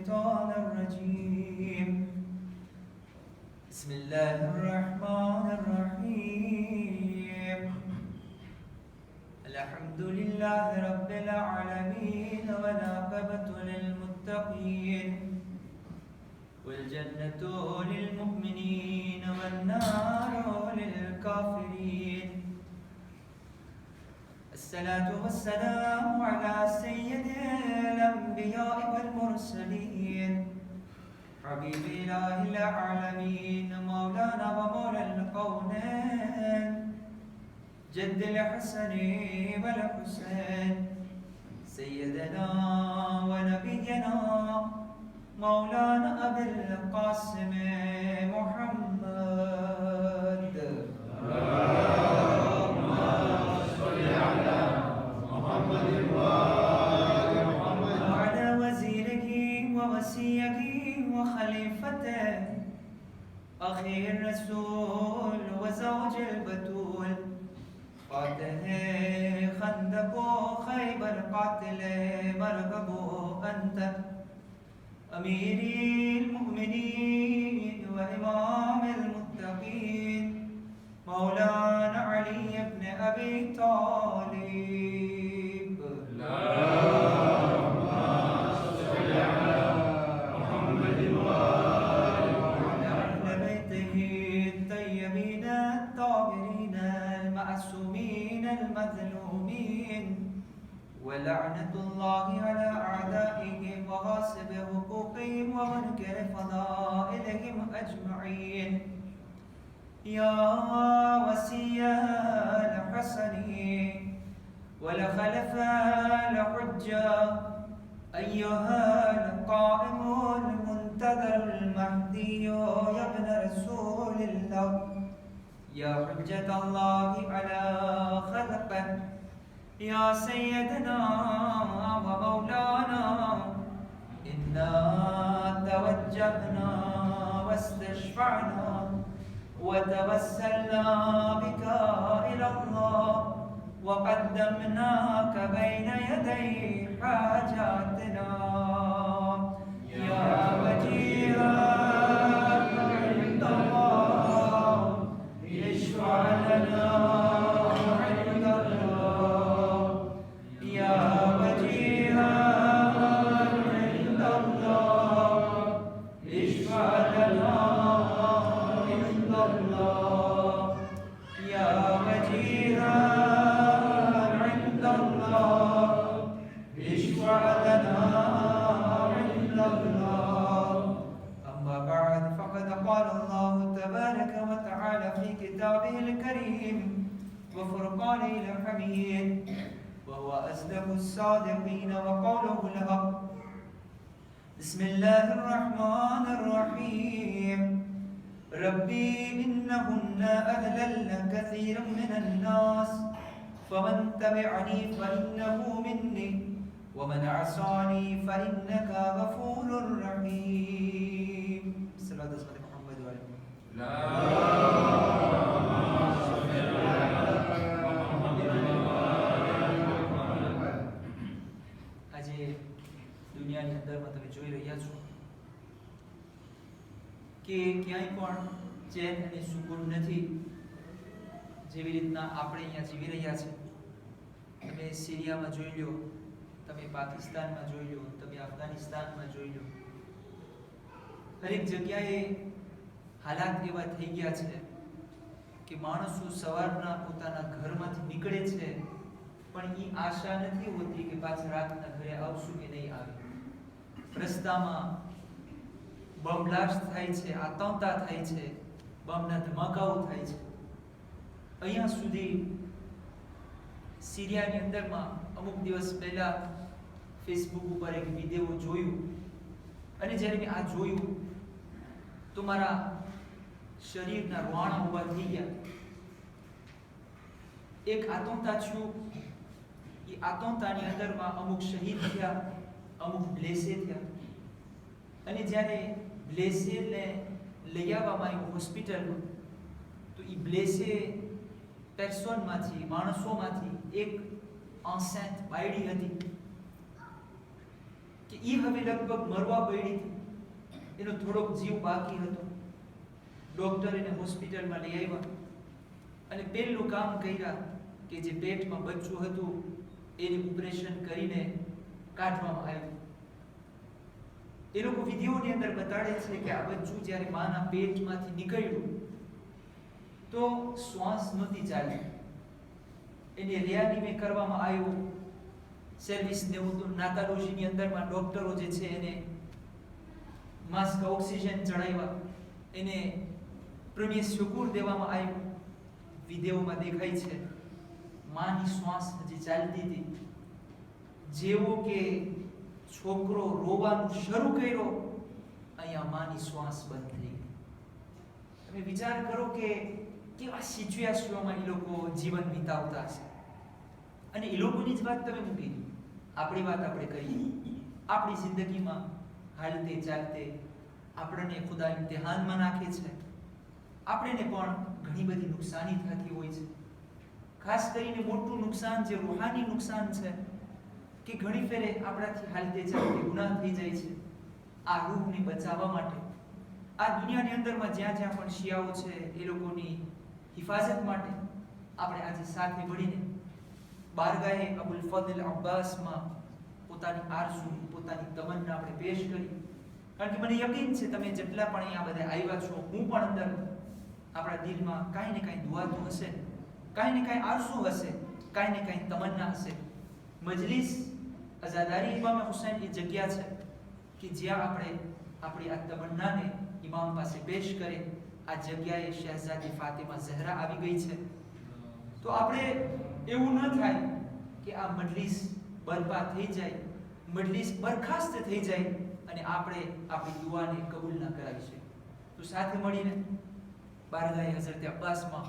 الشيطان الرجيم. بسم الله الرحمن الرحيم. الحمد لله رب العالمين والعاقبة للمتقين والجنة للمؤمنين والنار للكافرين. الصلاة والسلام على سيد الأنبياء والمرسلين حبيب إله العالمين مولانا ومولى الكونين جد الحسن والحسين سيدنا ونبينا مولانا أبي القاسم محمد. اللهم صل على محمد وآل محمد وعلى وزيره ووصيه وخليفته أخي الرسول وزوج البتول فاتح خندق خيبر قاتل مرغب أنت أمير المؤمنين وإمام المتقين مولانا علي بن أبي طالب. اللهم صل على محمد وآل محمد أهل بيته الطيبين الطاهرين المعصومين المظلومين ولعنة الله على أعدائهم وغاصب حقوقهم ومنكر فضائلهم أجمعين. يا وسي الحسن ولخلف الحجة أيها القائم المنتظر المهدي يا ابن رسول الله يا حجة الله على خلقه يا سيدنا ومولانا إنا توجهنا واستشفعنا وتوسلنا بك إلى الله وقدمناك بين يدي حاجاتنا يا وجيها عند الله اشفع لنا عند الله يا وجيها عند الله اشفع لنا عند الله يا وجيها عند الله اشفع لنا عند الله. أما بعد فقد قال الله تبارك وتعالى في كتابه الكريم وفرقانه الحميد وهو أصدق الصادقين وقوله الحق. بسم الله الرحمن الرحيم. ربي إنهن أضللن كثيرا من الناس فمن تبعني فإنه مني ومن عصاني فإنك غفور رحيم. صلى الله عليه محمد وعلى آله. اللهم صل على محمد وآل محمد. આજે દુનિયાની અંદરમાં તમે જોઈ રહ્યા છો કે ક્યાંય પણ ચેન અને સુકૂન નથી. જેવી રીતના આપણે અહીંયા જીવી રહ્યા છે. તમે સિરિયામાં જોઈ લો, તમે પાકિસ્તાનમાં જોઈ લો, તમે અફઘાનિસ્તાનમાં જોઈ લો. હરેક જગ્યાએ હાલાત એવા થઈ ગયા છે કે માણસો સવારના પોતાના ઘરમાંથી નીકળે છે પણ એ આશા નથી હોતી કે પાછા રાતના ઘરે આવશું કે નહીં આવે. રસ્તામાં બમ બ્લાસ્ટ થાય છે, આતંકતા થાય છે, બમના ધમાકાઓ થાય છે. અહીંયા સુધી સિરિયાની અંદરમાં અમુક દિવસ પહેલા ફેસબુક ઉપર એક વિડીયો જોયું અને જ્યારે મેં આ જોયું તો મારા શરીરના રોવાણા ઊભા થઈ ગયા. એક આતંકતા છું, એ આતંકતાની અંદરમાં અમુક શહીદ થયા, અમુક બ્લેસે થયા અને જ્યારે બ્લેસેને લઈ આવવામાં આવ્યું હોસ્પિટલ તો એ બ્લેસે પેર્સોનમાંથી માણસોમાંથી એક enceinte બાયડી હતી કે એ હવે લગભગ મરવા પડી હતી, એનો થોડોક જીવ બાકી હતો. ડોક્ટર એને હોસ્પિટલમાં લઈ આવ્યા અને પહેલું કામ કર્યા કે જે પેટમાં બચ્ચું હતું એનું ઓપરેશન કરીને કાઢવામાં આવ્યું. એ લોકો વિધિઓની અંદર બતાડે છે કે આ બચ્ચું જ્યારે માના પેટમાંથી નીકળ્યું તો શ્વાસ નહોતી ચાલી, એને રિયાનિમેટ કરવામાં આવ્યો. સર્વિસ દેવું તો નાતાલોજીની અંદરમાં ડોક્ટરો જે છે એને માસ્ક ઓક્સિજન ચડાવ્યા, એને પ્રેમિયસ શુકુર દેવામાં આવ્યું. વિધિઓમાં દેખાય છે માની શ્વાસ હજી ચાલતી હતી. જેવો કે છોકરો રોવાનું શરૂ કર્યો, અહીંયા માની શ્વાસ બંધ થઈ ગઈ. તમે વિચાર કરો કે કેવા સિચ્યુએશનમાં એ લોકો જીવન વિતાવતા હશે. અને એ લોકોની જ વાત તમે મૂકી, આપણી વાત આપણે કરીએ. આપણી જિંદગીમાં હાલતે ચાલતે આપણને ખુદા ઇમ્તિહાનમાં નાખે છે. આપણને પણ ઘણી બધી નુકસાની થતી હોય છે. ખાસ કરીને મોટું નુકસાન જે રૂહાની નુકસાન છે કે ઘણી ફેરે આપણાથી હાલતે ચાલતે ગુનાહ થઈ જાય છે. આ રૂહને બચાવવા માટે આ દુનિયાની અંદરમાં જ્યાં જ્યાં પણ શિયાઓ છે એ લોકોની હિફાજત માટે આપણે આજે સાથે મળીને બારગાહે અબુલ ફઝલ અબ્બાસમાં પોતાની આરઝુ, પોતાની તમન્ના આપણે પેશ કરી. કારણ કે મને યકીન છે તમે જેટલા પણ અહીંયા બધા આવ્યા છો, હું પણ અંદર આપણા દિલમાં કાંઈ ને કાંઈ દુઆ તો હશે, કાંઈ ને કાંઈ આરઝુ હશે, કાંઈ ને કાંઈ તમન્ના હશે. મજલિસ અઝાદારી ઇમામ હુસૈનની જગ્યા છે કે જ્યાં આપણે આપણી આ તમન્નાને ઇમામ પાસે પેશ કરે. આ જગ્યાએ શહેઝાદી ફાતિમા ઝહરા આવી ગઈ છે. તો આપણે એવું ન થાય કે આ મજલિસ બરબાદ થઈ જાય, મજલિસ બરખાસ્ત થઈ જાય અને આપણે આપણી દુઆને કબૂલ ન કરાવી શકીએ. તો સાથે મળીને બારગાહે હઝરત અબ્બાસમાં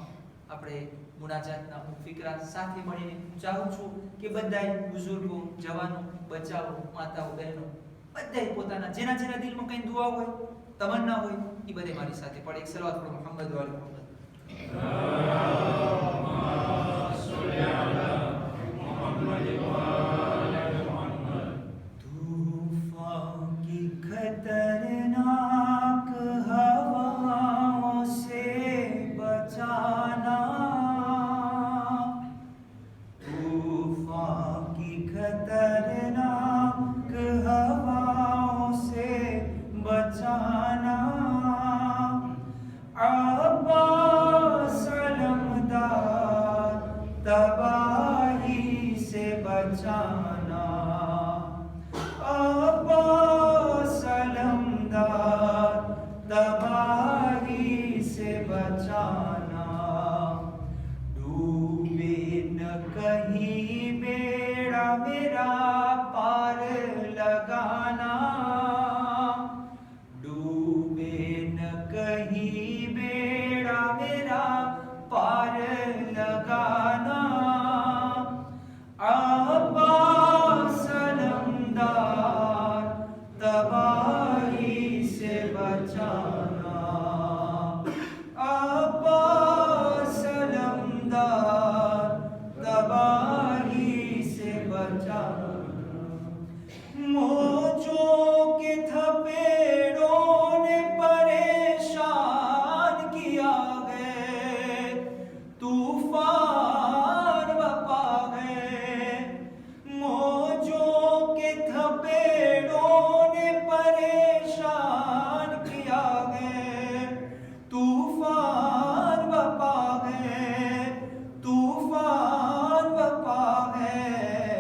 આપણે મુનાજાતના ફિકરા સાથે મળીને હું ચાહું છું કે બધાય બુઝુર્ગો, જવાનો, બચ્ચાઓ, માતાઓ, બહેનો બધાય પોતાના જેના જેના દિલમાં કંઈ દુઆ હોય, તમન્ના હોય એ બધે મારી સાથે પડે. એક સલાવત પઢો મુહમ્મદ વાલે મુહમ્મદ. तूफान की खतरनाक हवाओं से बचाना, तूफान की खतरनाक हवाओं से बचाना, अब्बास अलमदार तबाही से बचाना, अब्बास अलमदार तबाही से बचाना, डूबे न कहीं बेड़ा मेरा पार लगाना, डूबे न कहीं बेड़ा मेरा पार लगाना, अब्बास अलमदार तबाही से बचाना, अब्बास अलमदार तबाही से बचाना. मौजों के थपेड़ों ने परेशान किया है, तूफान बपा गए, मौजों के थपेड़ों ने परेशान किया है, तूफान बपा गए, तूफान बपा गए,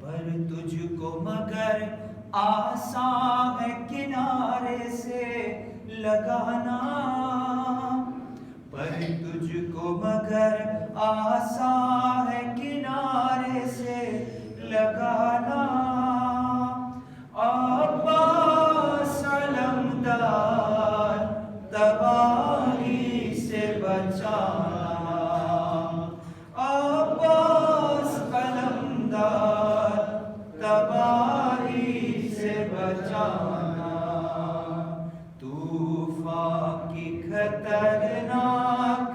पर तुझको मगर आसान है किनारे से लगाना, पर तुझको मगर आसान है किनारे से लगाना, अब्बास अलमदार तबाही से बचाना, अब्बास अलमदार तबाही से बचाना, तूफान की खतरनाक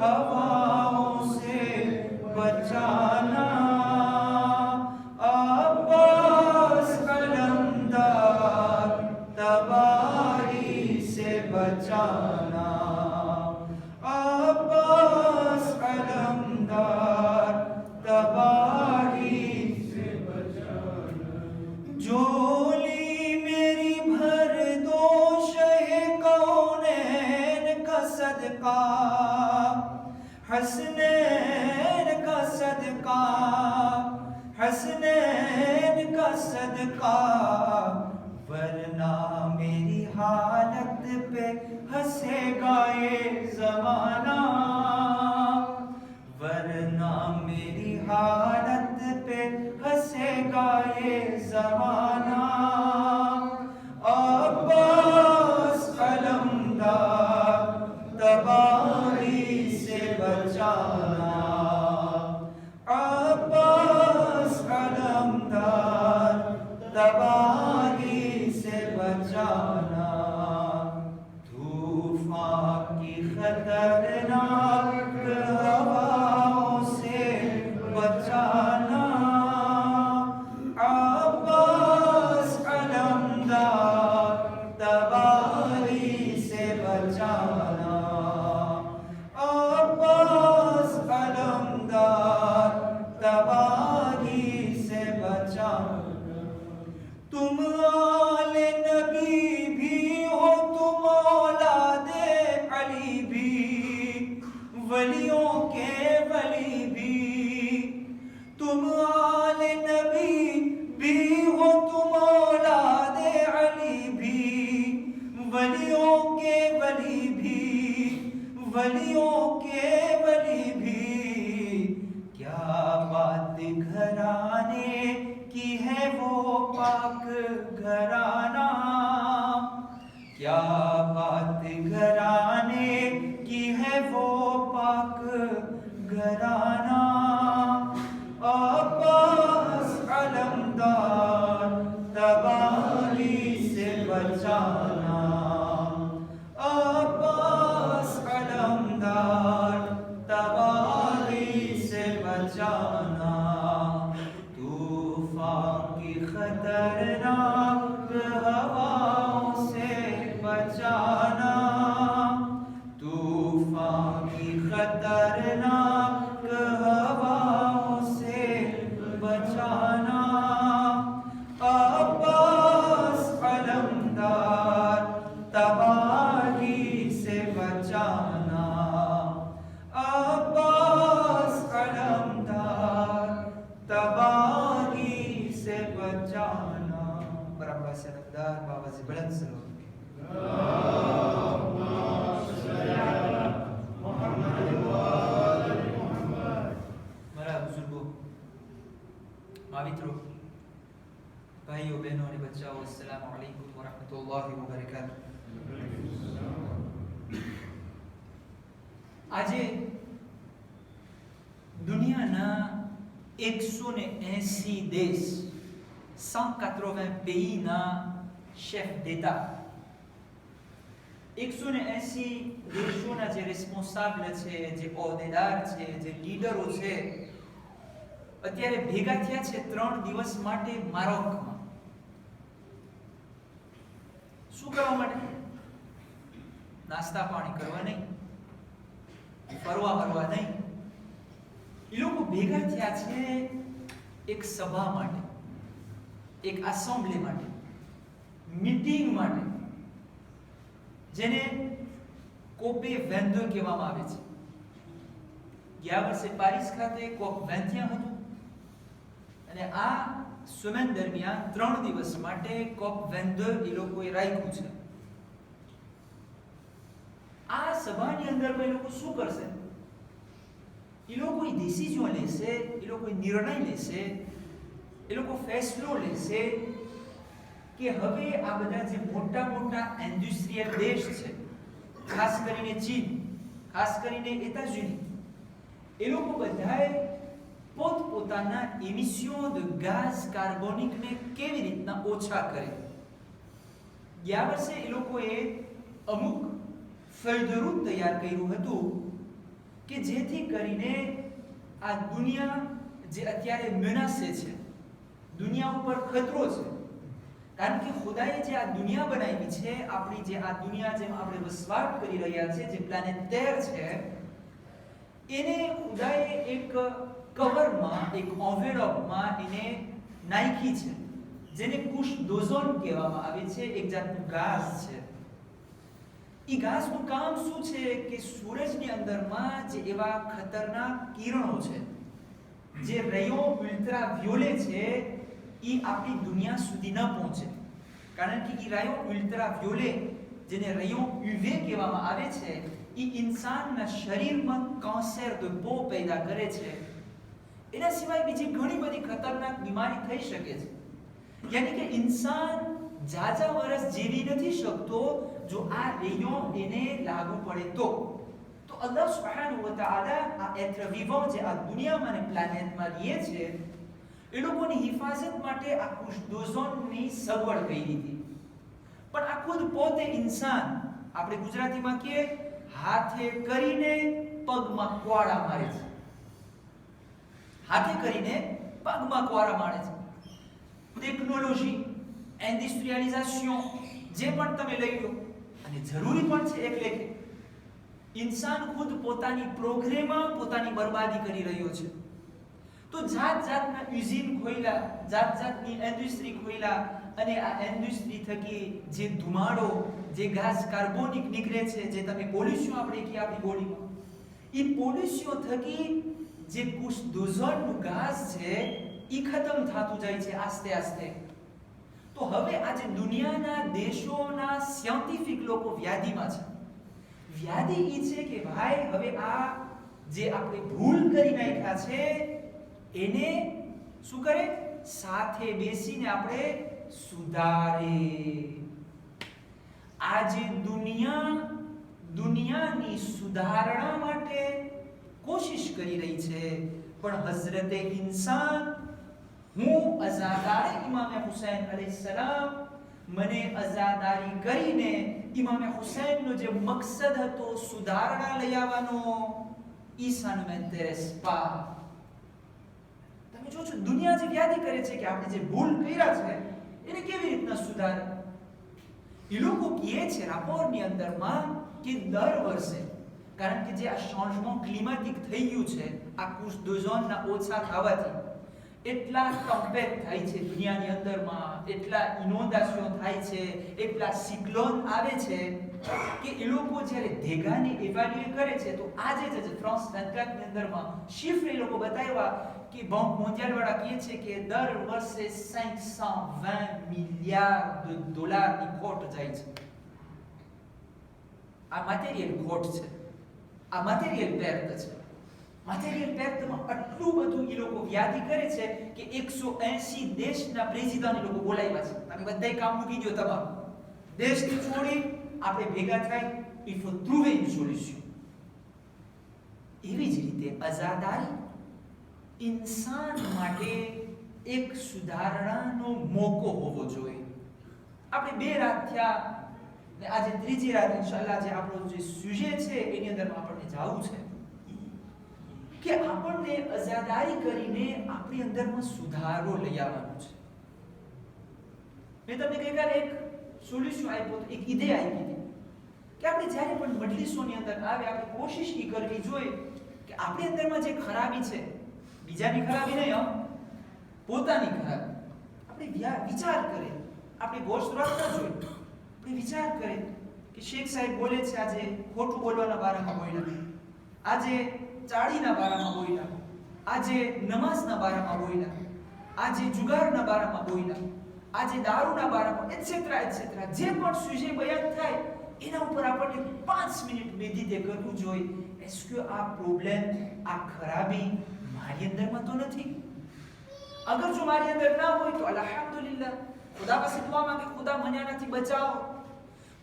हवाओं से बचाना, अब्बास अलमदार बचाना, अब्बास अलमदार तबाही से बचाना। झोली मेरी भर दो शहे कौनैन का सदका, हसनैन का सदका, हसनैन का सदका, वरना मेरी हालत पे हंसेगा ये ज़माना, वरना मेरी हालत पे हंसेगा ये ज़माना। अब्बास अलमदार तबाही से बचाना, अब्बास अलमदार तबाही से बचाना। तूफान की खतरनाक हवाओं से बचाना, अब्बास अलमदार तबाही से बचाना, अब्बास अलमदार तबाही से बचाना। तुम आले नबी भी हो, तुम औलादे अली भी, वलियों के वली भी। तुम आले नबी भी हो, तुम औलादे अली भी, वलियों के वली भी, वलियों के वली भी। क्या बात घराने की है वो पाक घराना, क्या बात घराने की है वो पाक घराना। अब्बास अलमदार तबाही से बचाना, अब्बास अलमदार तबाही से बचाना। तूफान की खतरनाक हवाओं से बचाना, तूफान की खतरनाक हवाओं से बचाना। अब्बास अलमदार तबाही से बचाना, अब्बास अलमदार तबाही से बचाना। पर अब्बास अलमदार बाबा से बुलंद सलो। મારા બુઝુર્ગો, માવિત્રો, ભાઈઓ બહેનો અને બચ્ચાઓ, અસ્સલામુ અલૈકુમ વરહમતુલ્લાહિ વબરકાતુહ. આજે દુનિયાના 180 દેશ, 180 pays chef d'État, 180 દેશોના જે રિસ્પોન્સાબલ છે, જે હોદ્દેદાર છે, જે લીડરો છે, અત્યારે ભેગા થયા છે 3 દિવસ માટે મારોકમાં. શું કરવા માટે? નાસ્તા પાણી કરવા નહીં, ફરવા ફરવા નહીં. એ લોકો ભેગા થયા છે એક સભા માટે, એક એસેમ્બલી માટે, મીટિંગ માટે, જેને કોપે 22 કહેવામાં આવે છે. ગયા વર્ષે પેરિસ ખાતે કોપ 21 હતું અને આ સુમેન દરમિયાન 3 દિવસ માટે કોપ 22 એ લોકોએ રાખ્યું છે. આ સભાની અંદર એ લોકો શું કરશે? એ લોકો ડિસિઝન લેશે, એ લોકો નિર્ણય લેશે, એ લોકો ફેસલો લેશે કે હવે આ બધા જે મોટા મોટા ઇન્ડસ્ટ્રીયલ દેશ છે, ખાસ કરીને ચીન, ખાસ કરીને એતાઝુની, એ લોકો બધાએ પોતપોતાના એમિશન de gaz carbonique ને કેવી રીતના ઓછા કરે. ગયા વર્ષે એ લોકોએ અમુક feuille de route તૈયાર કર્યું હતું કે જેથી કરીને આ દુનિયા જે અત્યારે મેનાસે છે, દુનિયા ઉપર ખતરો છે, કારણ કે ખુદાએ જે આ દુનિયા બનાવી છે, આપણી જે આ દુનિયા જેમાં આપણે વસવાટ કરી રહ્યા છે, જે પ્લેનેટ ટેર છે, એને ખુદાએ એક કવરમાં, એક એન્વેલોપમાં એને નાખી છે, જેને કુશ ડોઝોન કહેવામાં આવે છે, એક જાતનું ઘાસ છે. એ ઘાસનું કામ શું છે કે સૂરજની અંદરમાં જે એવા ખતરનાક કિરણો છે, જે રેયો અલ્ટ્રાવાયોલે છે, એ આપણી દુનિયા સુધી ન પહોંચે. કારણ કે એ રેયો અલ્ટ્રાવાયોલે, જેને રેયો યુવે કહેવામાં આવે છે, એ ઇન્સાનના શરીરમાં કેન્સર de peau પેદા કરે છે. એના સિવાય બીજી ઘણી બધી ખતરનાક બીમારી થઈ શકે છે. યાની કે ઇન્સાન જાજા વર્ષ જીવી નથી શકતો જો આ રેયો એને લાગુ પડે તો અલ્લાહ સુબ્હાનહુ વ તઆલા આ એત્ર વિવોં જે આ દુનિયામાં ને પ્લેનેટમાં રહે છે, એ લોકોની હિફાજત માટે આ કુશ ડોઝોનની સગવડ કરી દીધી. પણ આ ખુદ પોતે ઇન્સાન, આપણે ગુજરાતીમાં કહીએ, હાથે કરીને પગમાં કવાડા મારે છે. હાથે કરીને પગમાં કવાડા મારે છે. ટેકનોલોજી, ઇન્ડસ્ટ્રીયલાઇઝેશન, જે પણ તમે લઈ લો, અને જરૂરી પણ છે એક લેખે, ઇન્સાન ખુદ પોતાની પ્રોગ્રેમમાં પોતાની બરબાદી કરી રહ્યો છે. તો જાત જાતના યુઝિન ખોઈલા, જાત જાતની ઇન્ડસ્ટ્રી ખોઈલા, અને આ ઇન્ડસ્ટ્રી થકી જે ધુમાડો, જે ગેસ કાર્બોનિક નીકળે છે, જે તમે પોલ્યુશન આપણે કહીએ આપણી બોડીમાં, એ પોલ્યુશન થકી જે કુશ ડોઝોનનું ઘાસ છે એ ખતમ થતું જાય છે આસ્તે આસ્તે. તો હવે આજે દુનિયાના દેશોના સાયન્ટિફિક લોકો વ્યાધિમાં છે. વ્યાધિ એ છે કે ભાઈ હવે આ જે આપણે ભૂલ કરી નાખ્યા છે એને શું કરે, સાથે બેસીને આપણે સુધારે. આજે દુનિયાની સુધારણા માટે કોશિશ કરી રહી છે, પણ હઝરતે ઇન્સાન, હું અઝાદારે ઇમામે હુસૈન અલૈહિસ્સલામ, મને અઝાદારી કરીને ઇમામે હુસૈનનો જે મકસદ હતો સુધારણા લઈ આવવાનો, ઈસા ને m'intéresse pas. તમે જો છો દુનિયા જે વ્યાધિ કરે છે કે આપણે જે ભૂલ કર્યા છે એને કેવી રીતના સુધારે. એ લોકો કહે છે રાપોરની અંદરમાં કે દર વર્ષે, કારણ કે જે આ ચેન્જમેન્ટ ક્લિમેટિક થઈ ગયું છે, આ કુશ ડોઝોનના ઓછા થવાથી એટલા ટેમ્પેટ થાય છે દુનિયાની અંદરમાં, એટલા ઇનોન્ડેશન થાય છે, એટલા સિક્લોન આવે છે કે એ લોકો જ્યારે ભેગાને ઇવેલ્યુએટ કરે છે, તો આજે જ ફ્રાન્સ 24 ની અંદરમાં શિફ્ટ એ લોકો બતાવ્યા કે બેંક મોન્ડિયલ વાળા કહે છે કે દર વર્ષે 520 મિલિયાર્ડ ડોલરની ખોટ જાય છે. આ મટીરીયલ ખોટ છે, આ મટીરીયલ પેર્ટ છે. મટીરીયલ પેર્ટમાં આટલું બધું એ લોકો વ્યાધિ કરે છે કે 180 દેશના પ્રેસિડેન્ટ એ લોકો બોલાવ્યા છે. તમે બધાય કામ મૂકી દો, તમામ દેશને છોડી આપણે ભેગા થાય, il faut trouver une solution. એવી જ રીતે અઝાદારી ઇન્સાન માટે એક સુધારણાનો મોકો હોવો જોઈએ. આપણે 2 રાત થયા ને આજે ત્રીજી રાત ઇન્શાઅલ્લાહ જે આપણો જે સુજે છે એની અંદર આપણને જાવું છે કે આપણને અઝાદારી કરીને આપણી અંદરમાં સુધારો લઈ આવવાનો છે. મેં તમને ગઈકાલે એક સોલ્યુશન આપ્યો, એક ઈડે આપી હતી કે આપણે જ્યારે પણ મજલિસોની અંદર આવે, આપણે કોશિશ એ કરવી જોઈએ કે આપણી અંદરમાં જે ખરાબી છે, બીજાની ખરાબી નહીં, પોતાની ખરાબી, આપણે વિચાર કરે, આપણે ગોશ્ત રાખતા જોઈએ, આપણે વિચાર કરે કે શેખ સાહેબ બોલે છે આજે ખોટું બોલવાના બારામાં બોલ્યા, આજે ચાળીના બારામાં બોલ્યા, આજે નમાઝના બારામાં બોલ્યા, આજે જુગારના બારામાં બોલ્યા, આજે દારૂના બારામાં એટસેટ્રા એટસેટ્રા, જે પણ સુજે બયાન થાય એના ઉપર આપણને 5 મિનિટ મેડિટેટ કરવું જોઈએ. એસ્કે આ પ્રોબ્લેમ, આ ખરાબી મારી અંદરમાં તો નથી? અગર જો મારી અંદર ના હોય તો અલ્હમ્દુલિલ્લાહ, ખુદા પાસે દુઆ માંગે, ખુદા મને આનાથી બચાવો.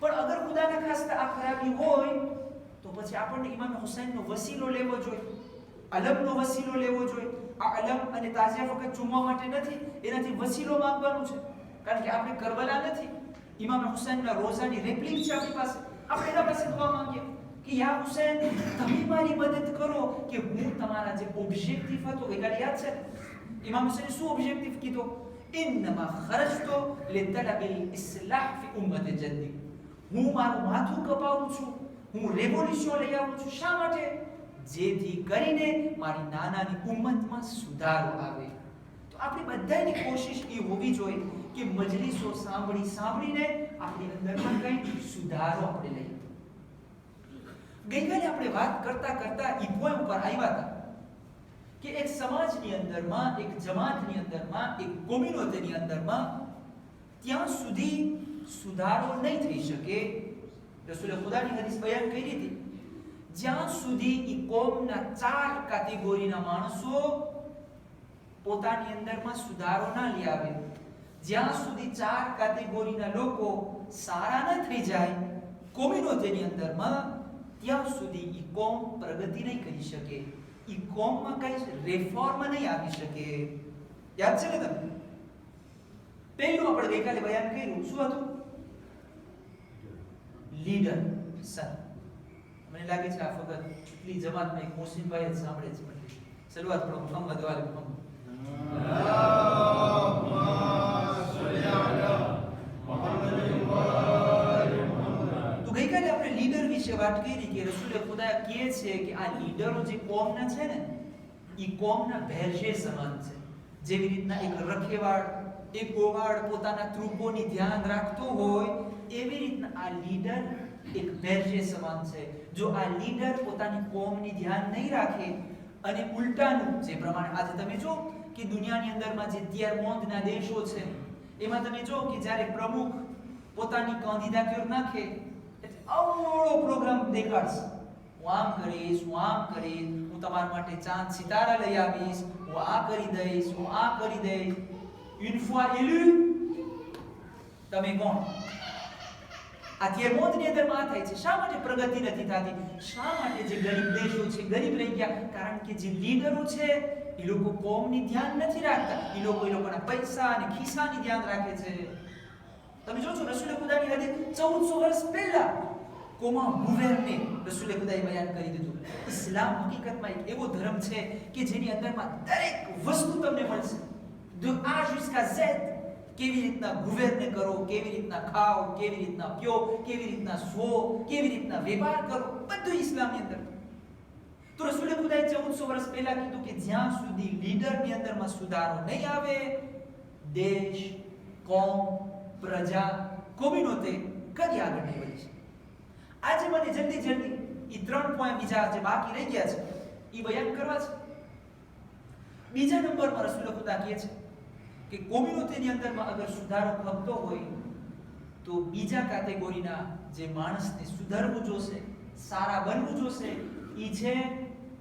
પણ અગર ખુદાના ખાસ્તા આ ખરાબી હોય તો પછી આપણને ઇમામ હુસૈનનો વસીલો લેવો જોઈએ, અલમનો વસીલો લેવો જોઈએ. આ અલમ અને તાજિયા ફક્ત ચૂમવા માટે નથી, એનાથી વસીલો માંગવાનું છે. કારણ કે આપણે કરબલા નથી, ઇમામ હુસૈનના રોઝાની રેપ્લિક છે આપણી પાસે. આપણે એના પાસે દુઆ માંગીએ કે યા હુસૈન, તમે મારી મદદ કરો કે હું તમારા જે ઓબ્જેક્ટિવ હતો, ગઈકાલે યાદ છે ઇમામ હુસૈને શું ઓબ્જેક્ટિવ કીધો? ઇન્નમા ખરજતો લિતલબિલ ઇસ્લાહ ફી ઉમ્મત જદ્દી. હું મારું માથું કપાવું છું, હું રેવોલ્યુશન લઈ આવું છું. શા માટે? જેથી કરીને મારી નાનાની ઉમ્મતમાં સુધારો આવે. તો આપણી બધાની કોશિશ એ હોવી જોઈએ કે મજલિસો સાંભળીને આપણી અંદરમાં કંઈક સુધારો આપણે લઈએ. ગઈકાલે આપણે વાત કરતા એ પોઈન્ટ પર આવ્યા હતા કે એક સમાજની અંદરમાં, એક જમાતની અંદરમાં, એક કોમ્યુનિટીની અંદરમાં ત્યાં સુધી સુધારો નહીં થઈ શકે. રસૂલે ખુદાની હદીસ બયાન કરી હતી, જ્યાં સુધી એ કોમના 4 કેટેગરીના માણસો પોતાની અંદરમાં સુધારો ના લઈ આવે, જ્યાં સુધી 4 કેટેગરીના લોકો સારા ન થઈ જાય કોમ્યુનિટીની અંદરમાં, ત્યાં સુધી એ કોમ પ્રગતિ નહીં કરી શકે, એ કોમમાં કઈ રિફોર્મ નહીં આવી શકે. યાદ છે ને તમને? પહેલું આપણે ગઈકાલે બયાન કર્યું શું હતું? Leader, sir. મને લાગે છે આ ફક્ત એટલી જમાતમાં એક મુસ્લિમભાઈ જ સાંભળે છે. શરૂઆત કરો મોહમ્મદ વાલે મોહમ્મદ. તો ગઈકાલે આપણે લીડર વિશે વાત કરી કે રસૂલે ખુદા કહે છે કે આ લીડરો જે કોમના છે ને, એ કોમના ભેરશે સમાન છે. જેવી રીતના એક રખેવાળ, એક ગોવાળ પોતાના ત્રુપોની ધ્યાન રાખતો હોય, એવી રીતના આ લીડર એક ભેરશે સમાન છે. જો આ લીડર પોતાની કોમની ધ્યાન નહીં રાખે અને ઉલટાનું, જે પ્રમાણે આજે તમે જો કે દુનિયાની અંદરમાં જે ત્યારમોંદના દેશો છે એમાં તમે જો કે જ્યારે પ્રમુખ પોતાની કેન્ડિડેટ્યુર નાખે એટલે અવળો પ્રોગ્રામ દેખાડશે. હું આમ કરીશ, હું આમ કરીશ, હું તમારા માટે ચાંદ સિતારા લઈ આવીશ, હું આ કરી દઈશ, હું આ કરી દઈશ. une fois élu, તમે કોણ? આ ત્યારમોંદની અંદરમાં થાય છે. શા માટે પ્રગતિ નથી થતી? શા માટે જે ગરીબ દેશો છે ગરીબ રહી ગયા? કારણ કે જે લીડરો છે એ લોકો કોમની ધ્યાન નથી રાખતા, એ લોકોના પૈસા અને ખિસ્સાની ધ્યાન રાખે છે. તમે જોજો રસૂલે ખુદાની હદીસ 1400 વર્ષ પહેલા કોમા ગુવેરને રસૂલે ખુદાએ બયાન કરી દીધું. ઇસ્લામ હકીકતમાં એક એવો ધર્મ છે કે જેની અંદરમાં દરેક વસ્તુ તમને મળશે, de A jusqu'à Z. કેવી રીતના ગુવેરને કરો, કેવી રીતના ખાઓ, કેવી રીતના પીઓ, કેવી રીતના સો, કેવી રીતના વેપાર કરો, બધું ઇસ્લામની અંદર. તો રસૂલે ખુદાએ 1400 વર્ષ પહેલા કીધું કે જ્યાં સુધી લીડરની અંદરમાં સુધારો નહીં આવે, દેશ, કોમ, પ્રજા, કોમ્યુનિટી કદી આગળ નહીં વધી શકે. આજે મને જલ્દી એ 3 પોઈન્ટ બીજા જે બાકી રહી ગયા છે એ બયાન કરવા છે. બીજા નંબરમાં રસૂલે ખુદા કહે છે કે કોમ્યુનિટીની અંદરમાં અગર સુધારો ખપતો હોય તો બીજા કેટેગરીના જે માણસને સુધરવું જોશે, સારા બનવું જોશે, એ છે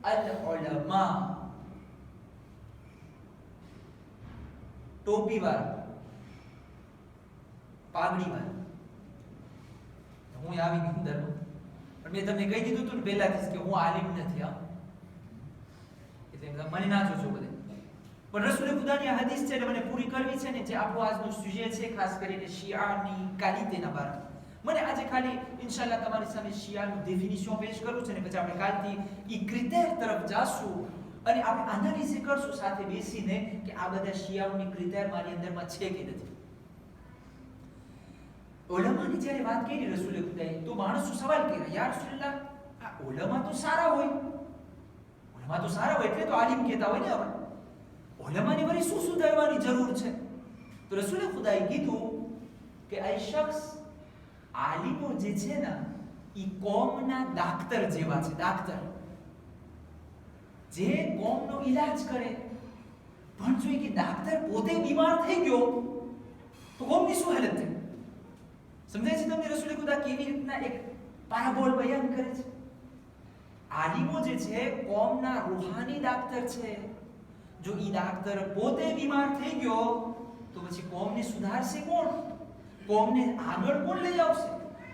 અલ ઉલમા. ટોપીવાળા, પાઘડીવાળા. હું આવી ગયો અંદરમાં, પણ મેં તમને કહી દીધું હતું ને પહેલાથી કે હું આલિમ નથી. એટલે મને ના જોજો બધે. પણ રસૂલે ખુદાની આ હદીસ છે એટલે મને પૂરી કરવી છે ને, જે આપણું આજનું સુજેટ છે, ખાસ કરીને શિયાની ક્વોલિટીના બારામાં. મને આજે ખાલી ઇન્શાઅલ્લાહ તમારી સામે શિયાનું ડેફિનિશન પેશ કરવું છે ને, પછી આપણે કાલથી ઈ ક્રિટેર તરફ જાશું અને આપણે એનાલિસિસ કરશું સાથે બેસીને કે આ બધા શિયાઓની ક્રિટેર મારી અંદરમાં છે કે નથી. ઉલમાની જ્યારે વાત કરી રસૂલે ખુદાએ તો માણસો સવાલ કર્યા, યા રસૂલલ્લાહ, આ ઉલમા તો સારા હોય, ઉલમા તો સારા હોય એટલે તો આલિમ કહેતા હોય ને આપણે. ઉલમાની વળી શું સુધારવાની જરૂર છે? તો રસૂલે ખુદાએ કીધું કે આ શખ્સ, આલિમો જે છે ને એ કોમના ડાક્ટર જેવા છે. ડાક્ટર જે કોમનો ઈલાજ કરે. પણ જો કે ડાક્ટર પોતે બીમાર થઈ ગયો તો કોમની શું હાલત થાય? સમજાય છે તમને રસૂલે ખુદા કેવી રીતના એક પારાબોલ બયાન કરે છે? આલિમો જે છે કોમના રૂહાની ડાક્ટર છે. જો ઈ ડાક્ટર પોતે બીમાર થઈ ગયો તો પછી કોમને સુધારશે કોણ? કોમને આગળ કોણ લઈ આવશે?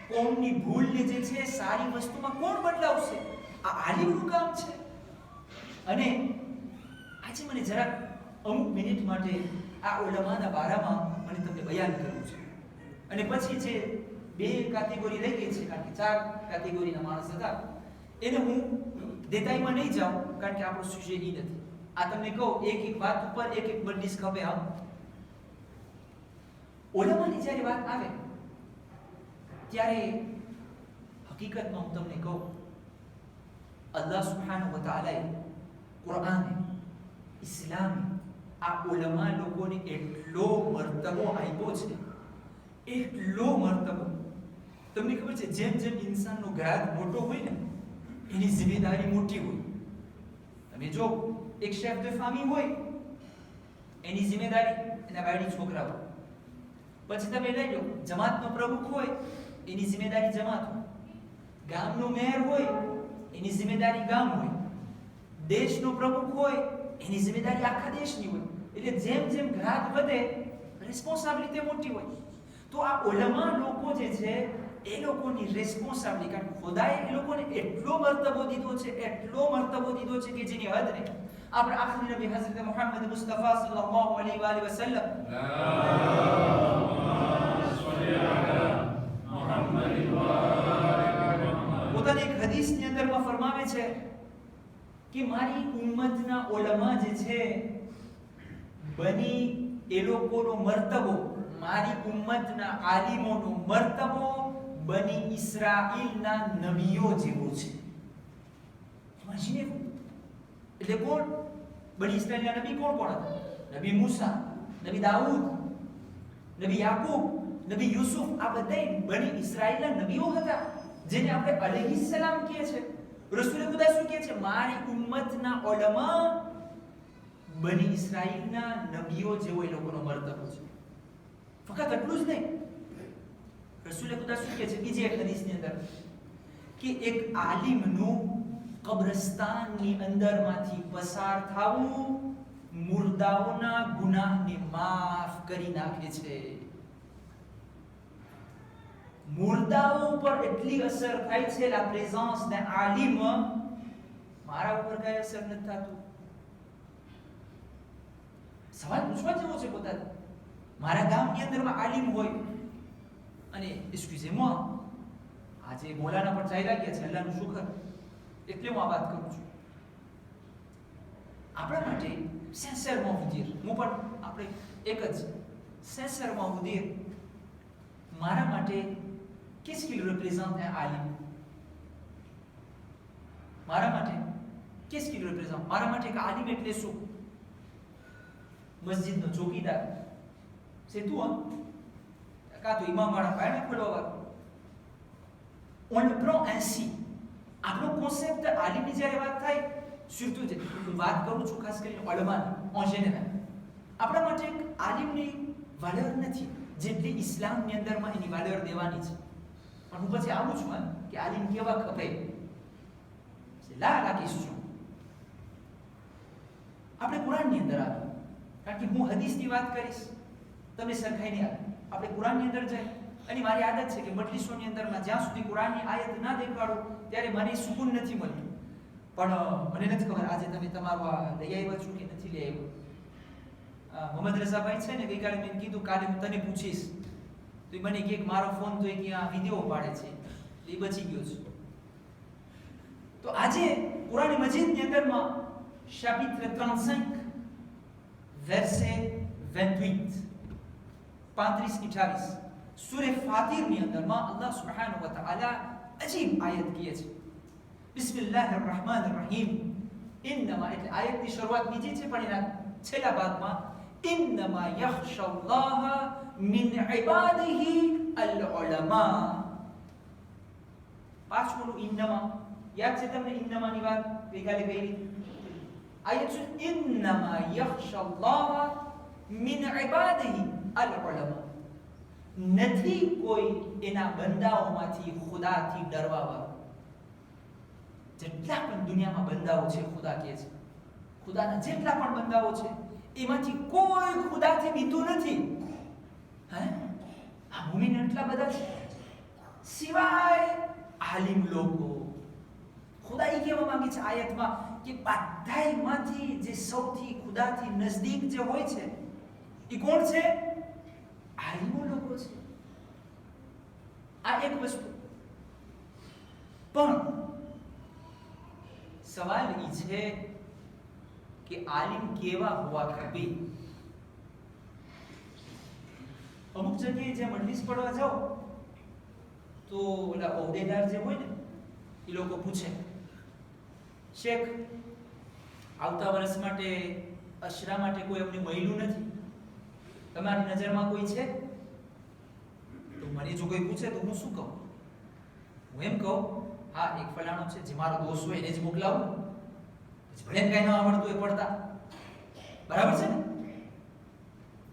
કોમની ભૂલને જે છે સારી વસ્તુમાં કોણ બદલાવશે? આ આલિમનું કામ છે. અને આજે મને જરાક અમુક મિનિટ માટે આ ઉલમાના બારામાં મને તમને બયાન કરવું છે. અને પછી જે 2 કેટેગરી રહી ગઈ છે, કારણ કે 4 કેટેગરીના માણસ હતા, એને હું દેતાઈમાં નહીં જાઉં કારણ કે આપણો સુજે ઈ નથી. આ તમને કહું, એક વાત ઉપર એક બંદીશ ખપે. ઉલમાની જ્યારે વાત આવે ત્યારે હકીકતમાં હું તમને કહું, અલ્લાહ સુબ્હાનહુ વ તઆલાએ કુરાને, ઇસ્લામે આ ઉલમા લોકોને એટલો મર્તબો આપ્યો છે, એટલો મર્તબો. તમને ખબર છે, જેમ જેમ ઇન્સાનનો ગ્રાહક મોટો હોય ને, એની જિમ્મેદારી મોટી હોય. તમે જો એક શેફ દ ફામી હોય, એની જિમ્મેદારી એના બાયડી છોકરાઓ. પછી તમે લઈ લો જમાતનો પ્રમુખ હોય, એની જિમ્મેદારી જમાત હોય. ગામનો મેયર હોય, એની જિમ્મેદારી ગામ હોય. દેશનો પ્રમુખ હોય, એની જિમ્મેદારી આખા દેશની હોય. એટલે જેમ જેમ ગ્રાહક વધે, રિસ્પોન્સિબિલિટી મોટી હોય. તો આ ઉલમા લોકો જે છે એ લોકોની રિસ્પોન્સિબિલિટી, કારણ કે ખુદાએ એ લોકોને એટલો મર્તબો દીધો છે, એટલો મર્તબો દીધો છે કે જેની હદ નહીં. આપણે આખરી નબી હઝરત મુહમ્મદ મુસ્તફા સલ્લલ્લાહુ અલૈહિ વસલ્લમ પોતાની એક હદીસની અંદરમાં ફરમાવે છે કે મારી ઉમ્મતના ઉલમા જે છે, બની એ લોકોનો મર્તબો, મારી ઉમ્મતના આલિમોનો મર્તબો બની ઇસ્રાઈલના નબીઓ જેવો છે. ઇમેજિન. એટલે કોણ બની ઇસ્રાઈલના નબી? કોણ કોણ હતા? નબી મૂસા, નબી દાઉદ, નબી યાકૂબ, નબી યુસુફ. આ બધા બની ઇસ્રાઈલના નબીઓ હતા, જેને આપણે અલૈહિસ્સલામ કહે છે. રસૂલ ખુદા શું કહે છે? મારી ઉમ્મતના ઉલમા બની ઇસ્રાઈલના નબીઓ જેવો એ લોકોનો મર્તબો છે. ફક્ત એટલું જ નહીં, રસૂલ ખુદા શું કહે છે બીજી એક હદીસની અંદર કે એક આલિમનું કબ્રસ્તાનની અંદરમાંથી પસાર થવું મુર્દાઓના ગુનાહને માફ કરી નાખે છે. મુર્દાઓ ઉપર એટલી અસર થાય છે la présence d'un આલિમ. મારા ઉપર કઈ અસર નથી થતું. સવાલ પૂછવા જેવો છે પોતાને. મારા ગામની અંદરમાં આલિમ હોય અને એક્સક્યુઝ-moi, આજે મોલાના પર ચાલ્યા ગયા છે, અલ્લાહનું શુકર, એટલે હું આ વાત કરું છું. આપણા માટે sincèrement vous dire, હું પણ આપણે એક જ sincèrement vous dire, મારા માટે qu'est-ce qu'il représente un alim? મારા માટે qu'est-ce qu'il représente? મારા માટે એક આલિમ એટલે શું? મસ્જિદનો ચોકીદાર, c'est tout, hein? કાં તો ઇમામ વાળા પાયણા ખોલવા વાળો. On le prend ainsi. આપણો કોન્સેપ્ટ આલિમની જ્યારે વાત થાય, surtout હું વાત કરું છું ખાસ કરીને ઉલમાની en général, આપણા માટે એક આલિમની વેલ્યુ નથી જેટલી ઇસ્લામની અંદરમાં એની વેલ્યુ દેવાની છે. પણ હું પછી આવું છું કે આલિમ કેવા ખપે છે. la question. આપણે કુરાનની અંદર આવે, કારણ કે હું હદીસની વાત કરીશ, તમે સરખાઈ નહીં આવે. આપણે કુરાનની અંદર જાય, અને મારી આદત છે કે મજલિસોની અંદરમાં જ્યાં સુધી કુરાનની આયત ના દેખાડો ત્યારે મને સુકૂન નથી મળતું. પણ મને નથી ખબર આજે તમે તમારું આ લઈ આવ્યા છો કે નથી લઈ આવ્યો. મોહમ્મદ રઝાભાઈ છે ને, ગઈકાલે મેં કીધું કાલે હું તને પૂછીશ, તો એ મને કહે મારો ફોન તો એક આ વિડીયો પાડે છે, એ બચી ગયો છે. તો આજે કુરાન મજીદની અંદરમાં chapitre 35 verset 28 35-28 સૂરે ફાતિરની અંદરમાં અલ્લાહ સુબ્હાનહુ વ તઆલા અજીબ આયત કહે છે. બિસ્મિલ્લાહિર રહમાનિર રહીમ. ઇન્નમાં એટલે આયતની શરૂઆત બીજી છે, પણ એના છેલ્લા ભાગમાં ઇન્નમાં યખ્શાલ્લાહ મિન ઇબાદિહી અલ ઉલમા. પાછળનું ઇન્નમાં યાદ છે તમને? ઇન્નમાની વાત ગઈકાલે કરી. આયત છે ઇન્નમાં યખ્શાલ્લાહ મિન ઇબાદિહી અલ ઉલમા. નથી કોઈ એના બંદાઓમાંથી ખુદાથી ડરવા વાળો. જેટલા પણ દુનિયામાં બંદાઓ છે, ખુદા કહે છે, ખુદાના જેટલા પણ બંદાઓ છે એમાંથી કોઈ ખુદાથી બીતું નથી. હે, આ મુમિન એટલા બધા છે, સિવાય આલિમ લોકો. ખુદા એ કહેવા માંગે છે આયતમાં કે બધાયમાંથી જે સૌથી ખુદાથી નજદીક જે હોય છે એ કોણ છે? આલિમો લોકો છે. આ એક વસ્તુ. પણ સવાલ એ છે કે આલિમ કેવા હોવા ખપે? અમુક જગ્યાએ જે મજલિસ પડવા જાઓ તો ઓલા ઓહદેદાર જે હોય ને એ લોકો પૂછે, શેખ આવતા વર્ષ માટે અશરા માટે કોઈ અમને મળ્યું નથી, તમારી નજરમાં કોઈ છે? તો મને જો કોઈ પૂછે તો હું શું કહું? હું એમ કહું, હા એક ફલાણો છે જે મારો દોસ્ત હોય એને જ મોકલાવું, ભલે કઈ ન આવડતું હોય પડતા, બરાબર છે ને?